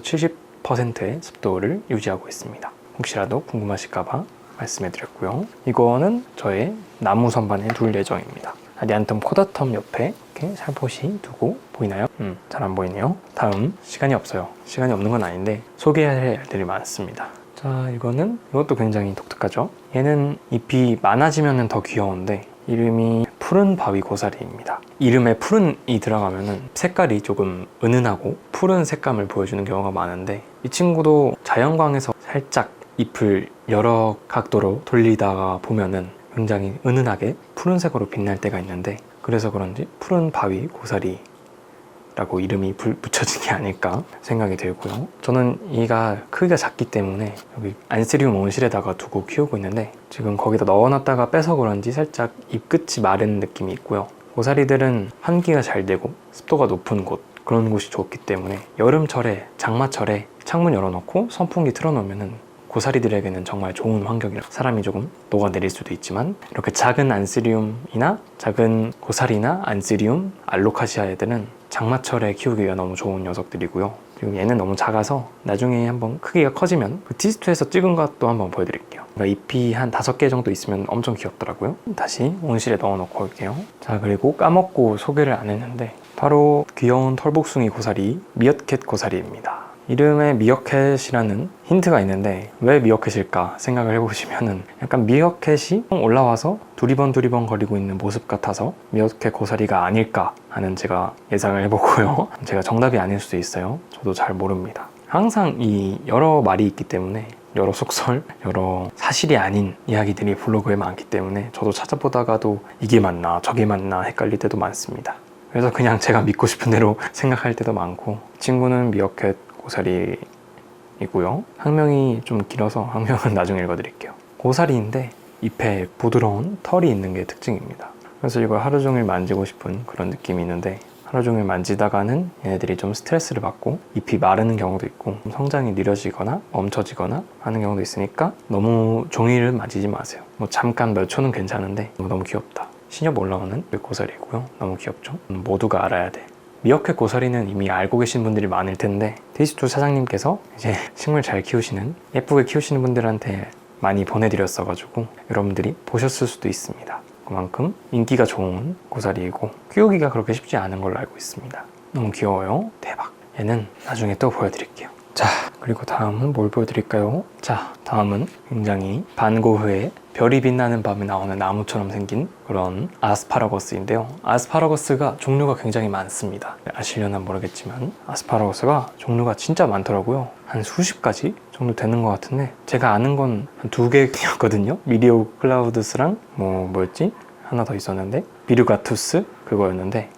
70%의 습도를 유지하고 있습니다. 혹시라도 궁금하실까봐 말씀해드렸고요. 이거는 저의 나무 선반에 둘 예정입니다. 아디안텀 코다텀 옆에 이렇게 살포시 두고 보이나요? 잘 안 보이네요. 다음, 시간이 없어요. 시간이 없는 건 아닌데 소개해야 할 일들이 많습니다. 자, 이것도 굉장히 독특하죠? 얘는 잎이 많아지면 더 귀여운데 이름이 푸른 바위 고사리입니다. 이름에 푸른이 들어가면 색깔이 조금 은은하고 푸른 색감을 보여주는 경우가 많은데 이 친구도 자연광에서 살짝 잎을 여러 각도로 돌리다가 보면은 굉장히 은은하게 푸른색으로 빛날 때가 있는데 그래서 그런지 푸른 바위 고사리라고 이름이 붙여진 게 아닐까 생각이 들고요. 저는 얘가 크기가 작기 때문에 여기 안스리움 온실에다가 두고 키우고 있는데 지금 거기다 넣어놨다가 빼서 그런지 살짝 잎 끝이 마른 느낌이 있고요. 고사리들은 환기가 잘 되고 습도가 높은 곳 그런 곳이 좋기 때문에 여름철에 장마철에 창문 열어놓고 선풍기 틀어놓으면 고사리들에게는 정말 좋은 환경이라 사람이 조금 녹아내릴 수도 있지만 이렇게 작은 안스리움이나 작은 고사리나 안스리움, 알로카시아 애들은 장마철에 키우기가 너무 좋은 녀석들이고요. 지금 얘는 너무 작아서 나중에 한번 크기가 커지면 그 티스트에서 찍은 것도 한번 보여드릴게요. 그러니까 잎이 한 5개 정도 있으면 엄청 귀엽더라고요. 다시 온실에 넣어놓고 올게요. 자, 그리고 까먹고 소개를 안 했는데 바로 귀여운 털복숭이 고사리 미어캣 고사리입니다. 이름에 미어캣이라는 힌트가 있는데 왜 미어캣일까 생각을 해보시면은 약간 미어캣이 올라와서 두리번 거리고 있는 모습 같아서 미어캣 고사리가 아닐까 하는 제가 예상을 해보고요. 제가 정답이 아닐 수도 있어요. 저도 잘 모릅니다. 항상 이 여러 말이 있기 때문에 여러 속설, 여러 사실이 아닌 이야기들이 블로그에 많기 때문에 저도 찾아보다가도 이게 맞나 저게 맞나 헷갈릴 때도 많습니다. 그래서 그냥 제가 믿고 싶은 대로 생각할 때도 많고 친구는 미어캣 고사리이고요. 학명이 좀 길어서 학명은 나중에 읽어드릴게요. 고사리인데 잎에 부드러운 털이 있는 게 특징입니다. 그래서 이걸 하루 종일 만지고 싶은 그런 느낌이 있는데 하루 종일 만지다가는 얘네들이 좀 스트레스를 받고 잎이 마르는 경우도 있고 성장이 느려지거나 멈춰지거나 하는 경우도 있으니까 너무 종이를 만지지 마세요. 뭐 잠깐 몇 초는 괜찮은데 너무 귀엽다. 신엽 올라오는 고사리고요. 너무 귀엽죠? 모두가 알아야 돼. 미어캣 고사리는 이미 알고 계신 분들이 많을 텐데 테이스트 사장님께서 이제 식물 잘 키우시는 예쁘게 키우시는 분들한테 많이 보내드렸어가지고 여러분들이 보셨을 수도 있습니다. 그만큼 인기가 좋은 고사리이고 키우기가 그렇게 쉽지 않은 걸로 알고 있습니다. 너무 귀여워요. 대박. 얘는 나중에 또 보여드릴게요. 자, 그리고 다음은 뭘 보여드릴까요? 자, 다음은 굉장히 반고흐의 별이 빛나는 밤에 나오는 나무처럼 생긴 그런 아스파라거스인데요. 아스파라거스가 종류가 굉장히 많습니다. 아시려나 모르겠지만 아스파라거스가 종류가 진짜 많더라고요. 한 수십 가지 정도 되는 것 같은데 제가 아는 건 한 2개였거든요. 미리오 클라우드스랑 뭐였지? 하나 더 있었는데 비르가투스 그거였는데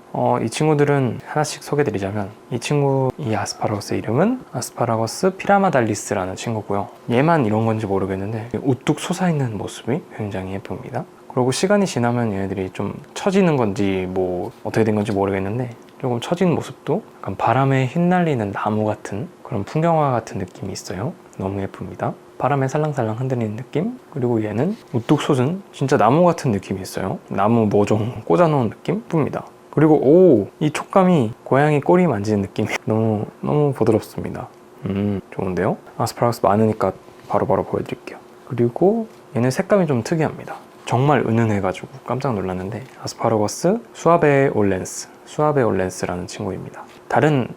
이 친구들은 하나씩 소개드리자면 이 아스파라거스 이름은 아스파라거스 피라마달리스라는 친구고요. 얘만 이런 건지 모르겠는데 우뚝 솟아있는 모습이 굉장히 예쁩니다. 그리고 시간이 지나면 얘네들이 좀 처지는 건지 뭐 어떻게 된 건지 모르겠는데 조금 처진 모습도 약간 바람에 휘날리는 나무 같은 그런 풍경화 같은 느낌이 있어요. 너무 예쁩니다. 바람에 살랑살랑 흔들리는 느낌. 그리고 얘는 우뚝 솟은 진짜 나무 같은 느낌이 있어요. 나무 모종 꽂아놓은 느낌? 예쁩니다. 그리고 이 촉감이 고양이 꼬리 만지는 느낌이 너무 부드럽습니다. 좋은데요? 아스파라거스 많으니까 바로바로 보여드릴게요. 그리고 얘는 색감이 좀 특이합니다. 정말 은은해가지고 깜짝 놀랐는데 아스파라거스 수아베 올렌스라는 친구입니다. 다른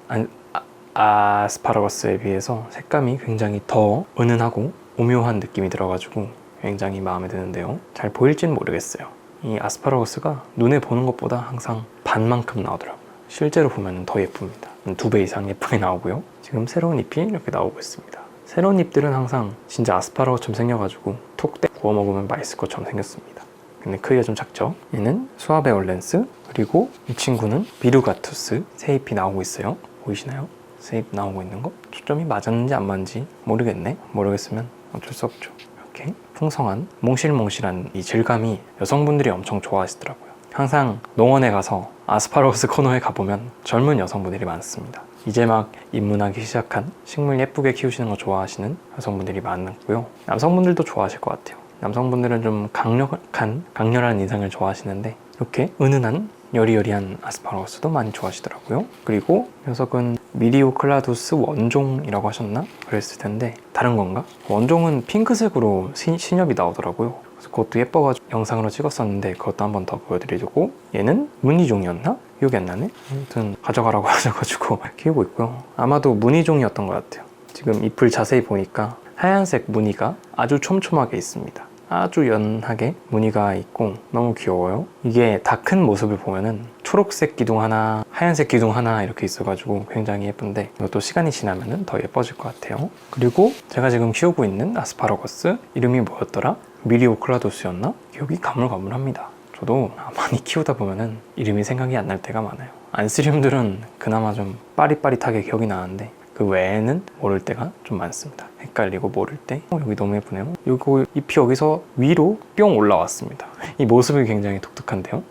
아스파라거스에 비해서 색감이 굉장히 더 은은하고 오묘한 느낌이 들어가지고 굉장히 마음에 드는데요. 잘 보일지는 모르겠어요. 이 아스파라거스가 눈에 보는 것보다 항상 반만큼 나오더라고요. 실제로 보면 더 예쁩니다. 2배 이상 예쁘게 나오고요. 지금 새로운 잎이 이렇게 나오고 있습니다. 새로운 잎들은 항상 진짜 아스파라거스처럼 생겨가지고 톡 구워 먹으면 맛있을 것처럼 생겼습니다. 근데 크기가 좀 작죠? 얘는 수아베 올렌스, 그리고 이 친구는 비르가투스. 새 잎이 나오고 있어요. 보이시나요? 새 잎 나오고 있는 거? 초점이 맞았는지 안 맞는지 모르겠네. 모르겠으면 어쩔 수 없죠. 이렇게 풍성한 몽실몽실한 이 질감이 여성분들이 엄청 좋아하시더라고요. 항상 농원에 가서 아스파라거스 코너에 가보면 젊은 여성분들이 많습니다. 이제 막 입문하기 시작한 식물 예쁘게 키우시는 거 좋아하시는 여성분들이 많고요. 남성분들도 좋아하실 것 같아요. 남성분들은 좀 강렬한 인상을 좋아하시는데 이렇게 은은한 여리여리한 아스파라거스도 많이 좋아하시더라고요. 그리고 녀석은 미리오클라두스 원종이라고 하셨나? 그랬을 텐데 다른 건가? 원종은 핑크색으로 신엽이 나오더라고요. 그래서 그것도 예뻐가지고 영상으로 찍었었는데 그것도 한번 더 보여드리고, 얘는 무늬종이었나? 기억이 안 나네? 아무튼 가져가라고 하셔가지고 키우고 있고요. 아마도 무늬종이었던 것 같아요. 지금 잎을 자세히 보니까 하얀색 무늬가 아주 촘촘하게 있습니다. 아주 연하게 무늬가 있고 너무 귀여워요. 이게 다 큰 모습을 보면은 초록색 기둥 하나, 하얀색 기둥 하나 이렇게 있어가지고 굉장히 예쁜데 이것도 시간이 지나면은 더 예뻐질 것 같아요. 그리고 제가 지금 키우고 있는 아스파라거스 이름이 뭐였더라? 미리오클라두스였나? 기억이 가물가물합니다. 저도 많이 키우다 보면은 이름이 생각이 안 날 때가 많아요. 안스리움들은 그나마 좀 빠릿빠릿하게 기억이 나는데 그 외에는 모를 때가 좀 많습니다. 헷갈리고 모를 때. 여기 너무 예쁘네요. 이거 잎이 여기서 위로 뿅 올라왔습니다. 이 모습이 굉장히 독특한데요.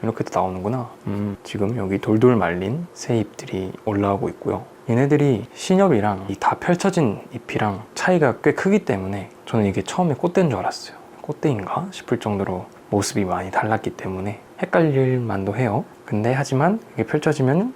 이렇게도 나오는구나. 지금 여기 돌돌 말린 새 잎들이 올라오고 있고요. 얘네들이 신엽이랑 이 다 펼쳐진 잎이랑 차이가 꽤 크기 때문에 저는 이게 처음에 꽃대인 줄 알았어요. 꽃대인가 싶을 정도로 모습이 많이 달랐기 때문에 헷갈릴 만도 해요. 근데 하지만 이게 펼쳐지면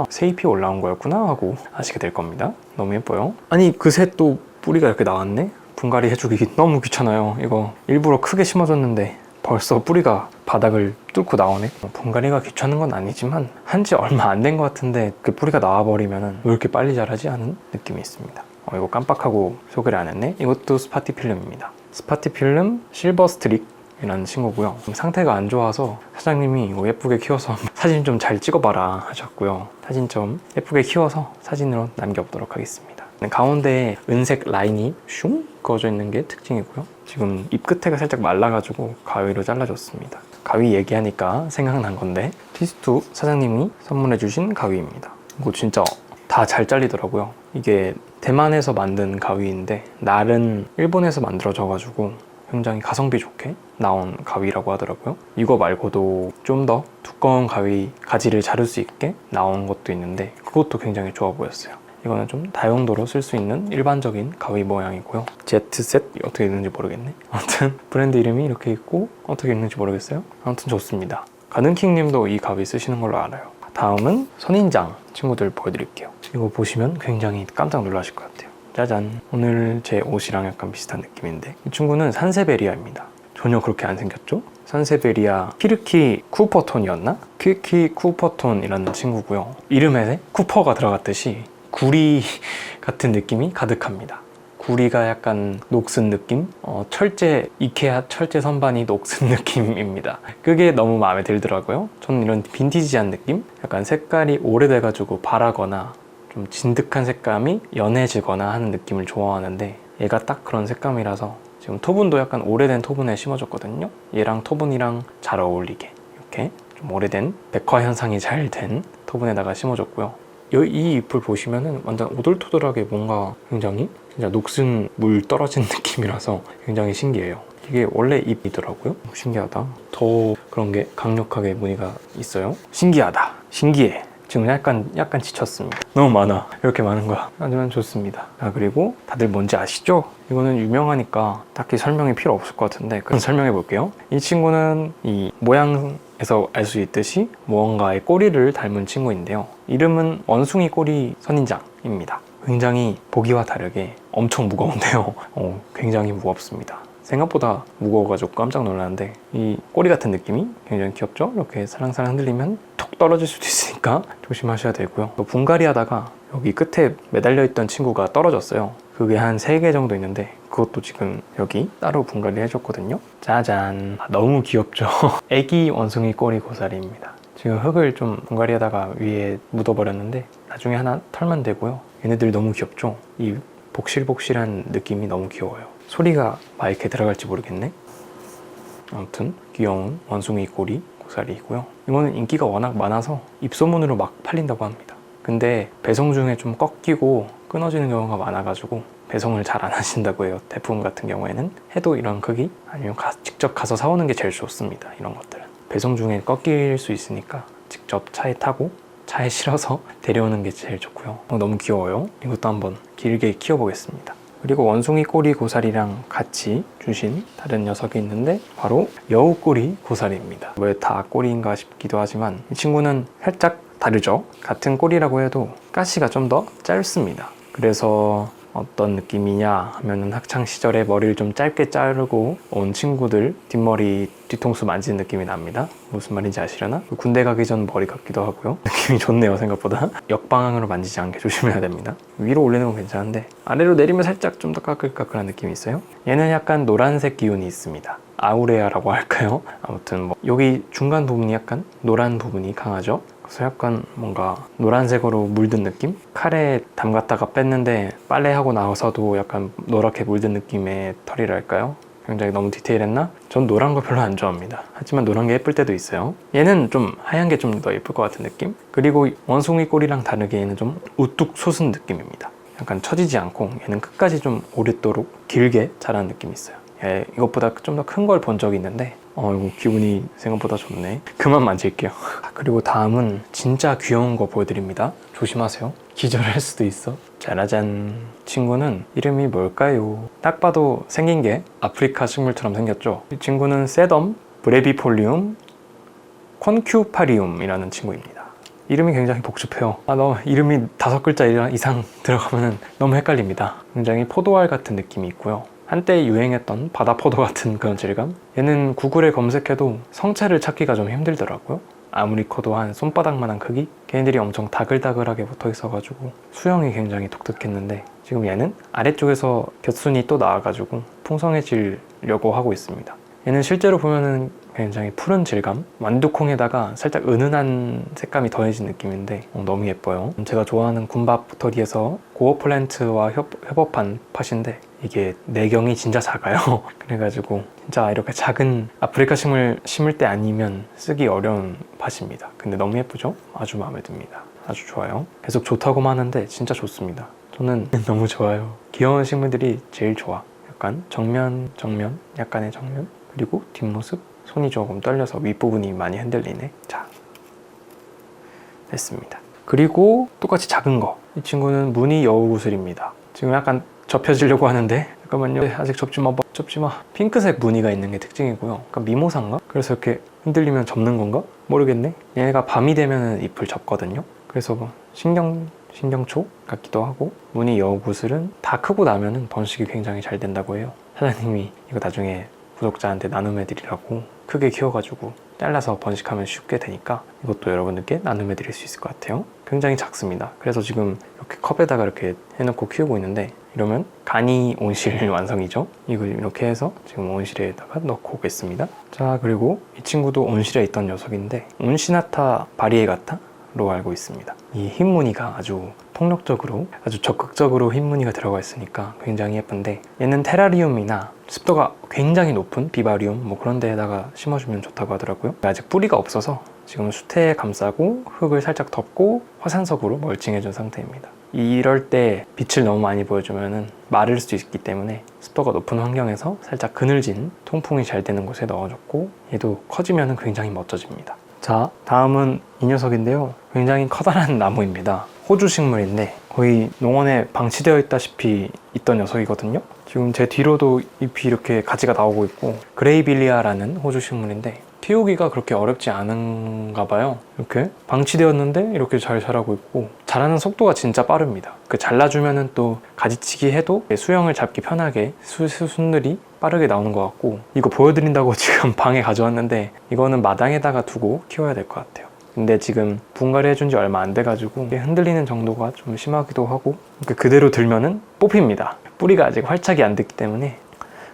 새 잎이 올라온 거였구나 하고 아시게 될 겁니다. 너무 예뻐요. 아니 그새 또 뿌리가 이렇게 나왔네? 분갈이 해주기 너무 귀찮아요. 이거 일부러 크게 심어줬는데 벌써 뿌리가 바닥을 뚫고 나오네. 분갈이가 귀찮은 건 아니지만 한지 얼마 안 된 것 같은데 그 뿌리가 나와버리면 왜 이렇게 빨리 자라지 않은 느낌이 있습니다. 이거 깜빡하고 소개를 안 했네. 이것도 스파티필름입니다. 스파티필름 실버 스트릭 이라는 친구고요. 상태가 안 좋아서 사장님이 이거 예쁘게 키워서 사진 좀 잘 찍어봐라 하셨고요. 사진 좀 예쁘게 키워서 사진으로 남겨보도록 하겠습니다. 가운데에 은색 라인이 슝 그어져 있는 게 특징이고요. 지금 잎 끝에가 살짝 말라가지고 가위로 잘라줬습니다. 가위 얘기하니까 생각난 건데 티스투 사장님이 선물해주신 가위입니다. 이거 진짜 다 잘 잘리더라고요. 이게 대만에서 만든 가위인데 날은 일본에서 만들어져가지고 굉장히 가성비 좋게 나온 가위라고 하더라고요. 이거 말고도 좀 더 두꺼운 가지를 자를 수 있게 나온 것도 있는데 그것도 굉장히 좋아 보였어요. 이거는 좀 다용도로 쓸 수 있는 일반적인 가위 모양이고요. Z셋 어떻게 읽는지 모르겠네. 아무튼 브랜드 이름이 이렇게 있고 어떻게 읽는지 모르겠어요. 아무튼 좋습니다. 가든킹님도 이 가위 쓰시는 걸로 알아요. 다음은 선인장 친구들 보여드릴게요. 이거 보시면 굉장히 깜짝 놀라실 것 같아요. 짜잔. 오늘 제 옷이랑 약간 비슷한 느낌인데 이 친구는 산세베리아입니다. 전혀 그렇게 안 생겼죠? 산세베리아 키르키 쿠퍼톤이었나? 키르키 쿠퍼톤이라는 친구고요. 이름에 쿠퍼가 들어갔듯이 구리 같은 느낌이 가득합니다. 구리가 약간 녹슨 느낌? 이케아 철제 선반이 녹슨 느낌입니다. 그게 너무 마음에 들더라고요. 저는 이런 빈티지한 느낌? 약간 색깔이 오래돼가지고 바라거나 좀 진득한 색감이 연해지거나 하는 느낌을 좋아하는데 얘가 딱 그런 색감이라서 지금 토분도 약간 오래된 토분에 심어줬거든요. 얘랑 토분이랑 잘 어울리게 이렇게 좀 오래된 백화 현상이 잘 된 토분에다가 심어줬고요. 이 잎을 보시면은 완전 오돌토돌하게 뭔가 굉장히 진짜 녹슨 물 떨어진 느낌이라서 굉장히 신기해요. 이게 원래 잎이더라고요. 신기하다. 더 그런 게 강력하게 무늬가 있어요. 신기하다. 신기해. 지금 약간 지쳤습니다. 너무 많아. 이렇게 많은 거야. 하지만 좋습니다. 그리고 다들 뭔지 아시죠? 이거는 유명하니까 딱히 설명이 필요 없을 것 같은데 그럼 설명해 볼게요. 이 친구는 이 모양에서 알 수 있듯이 무언가의 꼬리를 닮은 친구인데요. 이름은 원숭이 꼬리 선인장입니다. 굉장히 보기와 다르게 엄청 무거운데요. 굉장히 무겁습니다. 생각보다 무거워가지고 깜짝 놀랐는데 이 꼬리 같은 느낌이 굉장히 귀엽죠? 이렇게 살랑살랑 흔들리면 톡 떨어질 수도 있으니까 조심하셔야 되고요. 분갈이 하다가 여기 끝에 매달려 있던 친구가 떨어졌어요. 그게 한 3개 정도 있는데 그것도 지금 여기 따로 분갈이 해줬거든요. 짜잔. 너무 귀엽죠? 애기 원숭이 꼬리 고사리입니다. 지금 흙을 좀 분갈이 하다가 위에 묻어버렸는데 나중에 하나 털면 되고요. 얘네들 너무 귀엽죠? 이 복실복실한 느낌이 너무 귀여워요. 소리가 마이크에 들어갈지 모르겠네. 아무튼 귀여운 원숭이 꼬리 고사리이고요. 이거는 인기가 워낙 많아서 입소문으로 막 팔린다고 합니다. 근데 배송 중에 좀 꺾이고 끊어지는 경우가 많아가지고 배송을 잘 안 하신다고 해요. 대품 같은 경우에는 해도 이런 크기 아니면 직접 가서 사오는 게 제일 좋습니다. 이런 것들은 배송 중에 꺾일 수 있으니까 직접 차에 타고 차에 실어서 데려오는 게 제일 좋고요. 너무 귀여워요. 이것도 한번 길게 키워보겠습니다. 그리고 원숭이 꼬리 고사리랑 같이 주신 다른 녀석이 있는데 바로 여우 꼬리 고사리입니다. 왜 다 꼬리인가 싶기도 하지만 이 친구는 살짝 다르죠. 같은 꼬리라고 해도 가시가 좀 더 짧습니다. 그래서 어떤 느낌이냐 하면은 학창 시절에 머리를 좀 짧게 자르고 온 친구들 뒷머리 뒤통수 만지는 느낌이 납니다. 무슨 말인지 아시려나? 군대 가기 전 머리 같기도 하고요. 느낌이 좋네요, 생각보다. 역방향으로 만지지 않게 조심해야 됩니다. 위로 올리는 건 괜찮은데 아래로 내리면 살짝 좀 더 까끌까끌한 느낌이 있어요. 얘는 약간 노란색 기운이 있습니다. 아우레아라고 할까요? 아무튼 뭐 여기 중간 부분이 약간 노란 부분이 강하죠. 그래서 약간 뭔가 노란색으로 물든 느낌? 칼에 담갔다가 뺐는데 빨래하고 나와서도 약간 노랗게 물든 느낌의 털이랄까요? 굉장히 너무 디테일했나? 전 노란 거 별로 안 좋아합니다. 하지만 노란 게 예쁠 때도 있어요. 얘는 좀 하얀 게 좀 더 예쁠 것 같은 느낌? 그리고 원숭이 꼬리랑 다르게 얘는 좀 우뚝 솟은 느낌입니다. 약간 처지지 않고 얘는 끝까지 좀 오랫도록 길게 자라는 느낌이 있어요. 얘 이것보다 좀 더 큰 걸 본 적이 있는데 이거 기분이 생각보다 좋네. 그만 만질게요. 그리고 다음은 진짜 귀여운 거 보여드립니다. 조심하세요. 기절할 수도 있어. 짜라잔. 친구는 이름이 뭘까요? 딱 봐도 생긴 게 아프리카 식물처럼 생겼죠. 이 친구는 세덤 브레비폴리움 콘큐파리움이라는 친구입니다. 이름이 굉장히 복잡해요. 너무 이름이 5글자 이상 들어가면 너무 헷갈립니다. 굉장히 포도알 같은 느낌이 있고요. 한때 유행했던 바다포도 같은 그런 질감? 얘는 구글에 검색해도 성체를 찾기가 좀 힘들더라고요. 아무리 커도 한 손바닥만한 크기? 걔네들이 엄청 다글다글하게 붙어 있어가지고 수영이 굉장히 독특했는데 지금 얘는 아래쪽에서 곁순이 또 나와가지고 풍성해지려고 하고 있습니다. 얘는 실제로 보면은 굉장히 푸른 질감? 완두콩에다가 살짝 은은한 색감이 더해진 느낌인데 너무 예뻐요. 제가 좋아하는 군밥터리에서 고어 플랜트와 협업한 팥인데 이게 내경이 진짜 작아요. 그래가지고 진짜 이렇게 작은 아프리카 식물 심을 때 아니면 쓰기 어려운 팥입니다. 근데 너무 예쁘죠? 아주 마음에 듭니다. 아주 좋아요. 계속 좋다고만 하는데 진짜 좋습니다. 저는 너무 좋아요. 귀여운 식물들이 제일 좋아. 약간 정면, 약간의 정면, 그리고 뒷모습, 손이 조금 떨려서 윗부분이 많이 흔들리네. 자, 됐습니다. 그리고 똑같이 작은 거. 이 친구는 무늬 여우구슬입니다. 지금 약간 접혀지려고 하는데 잠깐만요. 아직 접지 마. 핑크색 무늬가 있는 게 특징이고요. 약간 미모사인가? 그래서 이렇게 흔들리면 접는 건가? 모르겠네. 얘가 밤이 되면 잎을 접거든요. 그래서 뭐 신경초 같기도 하고 무늬 여우구슬은 다 크고 나면은 번식이 굉장히 잘 된다고 해요. 사장님이 이거 나중에 구독자한테 나눔해드리라고 크게 키워가지고 잘라서 번식하면 쉽게 되니까 이것도 여러분들께 나눔해드릴 수 있을 것 같아요. 굉장히 작습니다. 그래서 지금 이렇게 컵에다가 이렇게 해놓고 키우고 있는데 이러면 간이 온실 완성이죠. 이걸 이렇게 해서 지금 온실에다가 넣고 오겠습니다. 자, 그리고 이 친구도 온실에 있던 녀석인데 온시나타 바리에가타로 알고 있습니다. 이 흰 무늬가 아주 폭력적으로 아주 적극적으로 흰 무늬가 들어가 있으니까 굉장히 예쁜데 얘는 테라리움이나 습도가 굉장히 높은 비바리움 뭐 그런 데에다가 심어주면 좋다고 하더라고요. 아직 뿌리가 없어서 지금 수태에 감싸고 흙을 살짝 덮고 화산석으로 멀칭해준 상태입니다. 이럴 때 빛을 너무 많이 보여주면 마를 수 있기 때문에 습도가 높은 환경에서 살짝 그늘진 통풍이 잘 되는 곳에 넣어줬고 얘도 커지면 굉장히 멋져집니다. 자, 다음은 이 녀석인데요. 굉장히 커다란 나무입니다. 호주 식물인데 거의 농원에 방치되어 있다시피 있던 녀석이거든요. 지금 제 뒤로도 잎이 이렇게 가지가 나오고 있고 그레이빌리아라는 호주 식물인데 키우기가 그렇게 어렵지 않은가 봐요. 이렇게 방치되었는데 이렇게 잘 자라고 있고 자라는 속도가 진짜 빠릅니다. 잘라주면은 또 가지치기 해도 수영을 잡기 편하게 순들이 빠르게 나오는 것 같고 이거 보여드린다고 지금 방에 가져왔는데 이거는 마당에다가 두고 키워야 될 것 같아요. 근데 지금 분갈이 해준 지 얼마 안 돼가지고 흔들리는 정도가 좀 심하기도 하고 그대로 들면은 뽑힙니다. 뿌리가 아직 활착이 안 됐기 때문에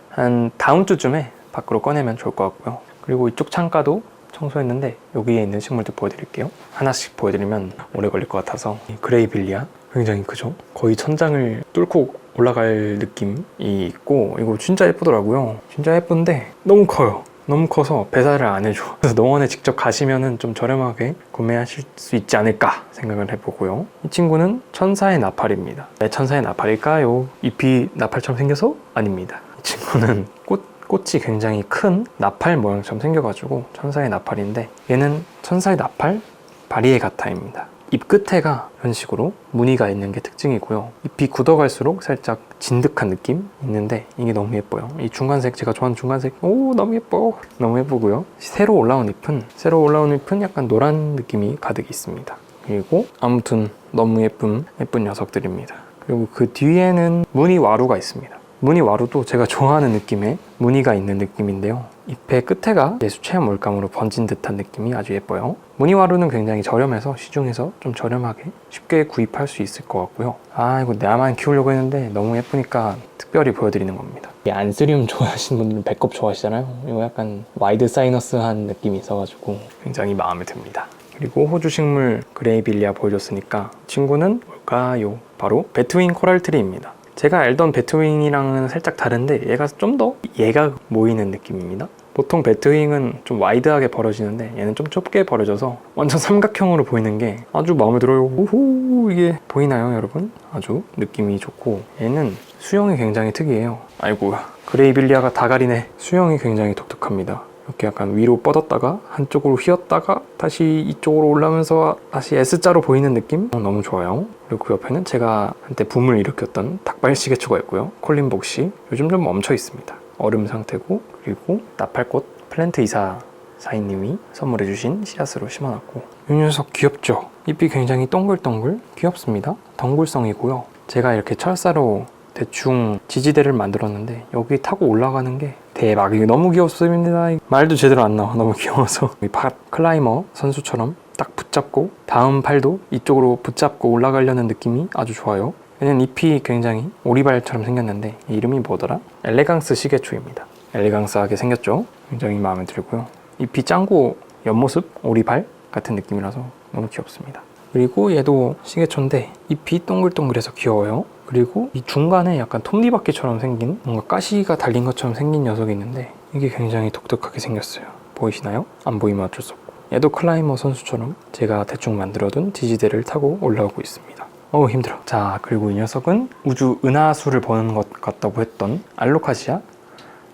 한 다음 주쯤에 밖으로 꺼내면 좋을 것 같고요. 그리고 이쪽 창가도 청소했는데 여기에 있는 식물들 보여드릴게요. 하나씩 보여드리면 오래 걸릴 것 같아서 그레이빌리아 굉장히 크죠? 거의 천장을 뚫고 올라갈 느낌이 있고 이거 진짜 예쁘더라고요. 진짜 예쁜데 너무 커요. 너무 커서 배달을 안 해줘. 그래서 농원에 직접 가시면은 좀 저렴하게 구매하실 수 있지 않을까 생각을 해보고요. 이 친구는 천사의 나팔입니다. 왜 천사의 나팔일까요? 잎이 나팔처럼 생겨서? 아닙니다. 이 친구는 꽃 꽃이 굉장히 큰 나팔 모양처럼 생겨가지고 천사의 나팔인데, 얘는 천사의 나팔 바리에가타입니다. 잎 끝에가 이런 식으로 무늬가 있는 게 특징이고요. 잎이 굳어갈수록 살짝 진득한 느낌 있는데 이게 너무 예뻐요. 이 중간색, 제가 좋아하는 중간색, 오 너무 예뻐, 너무 예쁘고요. 새로 올라온 잎은 약간 노란 느낌이 가득 있습니다. 그리고 아무튼 너무 예쁜 녀석들입니다. 그리고 그 뒤에는 무늬 와루가 있습니다. 무늬 와루도 제가 좋아하는 느낌의 무늬가 있는 느낌인데요. 잎의 끝에가 예수 체험 물감으로 번진 듯한 느낌이 아주 예뻐요. 무늬 와루는 굉장히 저렴해서 시중에서 좀 저렴하게 쉽게 구입할 수 있을 것 같고요. 아, 이거 나만 키우려고 했는데 너무 예쁘니까 특별히 보여드리는 겁니다. 이 안스리움 좋아하시는 분들은 배꼽 좋아하시잖아요. 이거 약간 와이드 사이너스한 느낌이 있어가지고 굉장히 마음에 듭니다. 그리고 호주 식물 그레이빌리아 보여줬으니까 친구는 뭘까요? 바로 배트윙 코랄트리입니다. 제가 알던 배트윙이랑은 살짝 다른데 얘가 좀 더 얘가 모이는 느낌입니다. 보통 배트윙은 좀 와이드하게 벌어지는데 얘는 좀 좁게 벌어져서 완전 삼각형으로 보이는 게 아주 마음에 들어요. 오호, 이게 보이나요 여러분? 아주 느낌이 좋고, 얘는 수영이 굉장히 특이해요. 아이고, 그레이빌리아가 다 가리네. 수영이 굉장히 독특합니다. 이렇게 약간 위로 뻗었다가 한쪽으로 휘었다가 다시 이쪽으로 올라오면서 다시 S자로 보이는 느낌? 너무 좋아요. 그리고 그 옆에는 제가 한때 붐을 일으켰던 닭발시계초가 있고요. 콜린복시, 요즘 좀 멈춰 있습니다. 얼음 상태고, 그리고 나팔꽃 플랜트 이사 사인님이 선물해주신 씨앗으로 심어놨고, 이 녀석 귀엽죠? 잎이 굉장히 동글동글 귀엽습니다. 덩굴성이고요. 제가 이렇게 철사로 대충 지지대를 만들었는데 여기 타고 올라가는 게 대박, 이게 너무 귀엽습니다. 말도 제대로 안 나와, 너무 귀여워서. 이 팟 클라이머 선수처럼 딱 붙잡고 다음 팔도 이쪽으로 붙잡고 올라가려는 느낌이 아주 좋아요. 얘는 잎이 굉장히 오리발처럼 생겼는데 이름이 뭐더라? 엘레강스 시계초입니다. 엘레강스하게 생겼죠? 굉장히 마음에 들고요. 잎이 짱구 옆모습 오리발 같은 느낌이라서 너무 귀엽습니다. 그리고 얘도 시계초인데 잎이 동글동글해서 귀여워요. 그리고 이 중간에 약간 톱니바퀴처럼 생긴, 뭔가 가시가 달린 것처럼 생긴 녀석이 있는데 이게 굉장히 독특하게 생겼어요. 보이시나요? 안 보이면 어쩔 수 없고, 얘도 클라이머 선수처럼 제가 대충 만들어둔 지지대를 타고 올라오고 있습니다. 어우 힘들어. 자, 그리고 이 녀석은 우주 은하수를 보는 것 같다고 했던 알로카시아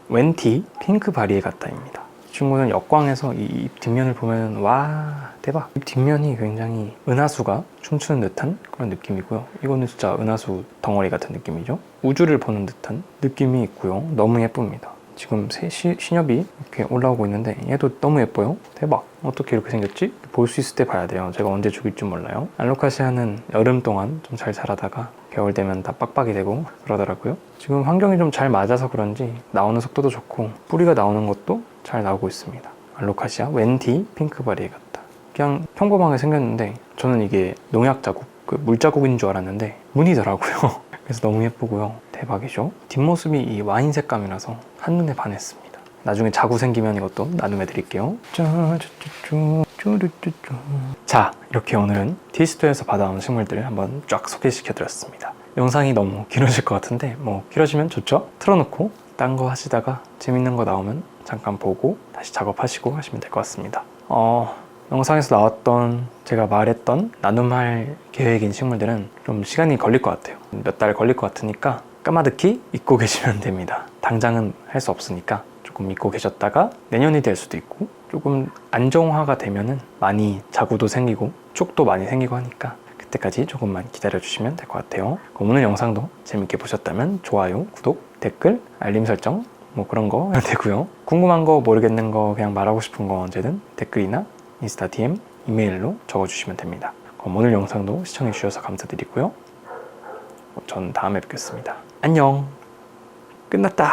웬티 핑크 바리에가타입니다. 이 친구는 역광에서 이 잎 뒷면을 보면 와 대박, 잎 뒷면이 굉장히 은하수가 춤추는 듯한 그런 느낌이고요. 이거는 진짜 은하수 덩어리 같은 느낌이죠. 우주를 보는 듯한 느낌이 있고요. 너무 예쁩니다. 지금 새 신엽이 이렇게 올라오고 있는데 얘도 너무 예뻐요. 대박, 어떻게 이렇게 생겼지? 볼 수 있을 때 봐야 돼요. 제가 언제 죽일 줄 몰라요. 알로카시아는 여름 동안 좀 잘 자라다가 겨울 되면 다 빡빡이 되고 그러더라고요. 지금 환경이 좀 잘 맞아서 그런지 나오는 속도도 좋고 뿌리가 나오는 것도 잘 나오고 있습니다. 알로카시아 웬티 핑크바리에 같다. 그냥 평범하게 생겼는데 저는 이게 농약 자국, 그 물자국인 줄 알았는데 무늬더라고요. 그래서 너무 예쁘고요. 대박이죠. 뒷모습이 이 와인 색감이라서 한눈에 반했습니다. 나중에 자구 생기면 이것도 나눔해 드릴게요. 자, 이렇게 오늘은 티스토에서 받아온 식물들을 한번 쫙 소개시켜 드렸습니다. 영상이 너무 길어질 것 같은데 뭐 길어지면 좋죠? 틀어놓고 딴 거 하시다가 재밌는 거 나오면 잠깐 보고 다시 작업하시고 하시면 될 것 같습니다. 영상에서 나왔던, 제가 말했던 나눔할 계획인 식물들은 좀 시간이 걸릴 것 같아요. 몇 달 걸릴 것 같으니까 까마득히 잊고 계시면 됩니다. 당장은 할 수 없으니까 조금 잊고 계셨다가 내년이 될 수도 있고, 조금 안정화가 되면은 많이 자구도 생기고 쪽도 많이 생기고 하니까 그때까지 조금만 기다려주시면 될 것 같아요. 그럼 오늘 영상도 재밌게 보셨다면 좋아요, 구독, 댓글, 알림 설정 뭐 그런 거 되고요. 궁금한 거, 모르겠는 거, 그냥 말하고 싶은 거 언제든 댓글이나 인스타 DM, 이메일로 적어주시면 됩니다. 그럼 오늘 영상도 시청해주셔서 감사드리고요. 전 다음에 뵙겠습니다. 안녕. 끝났다.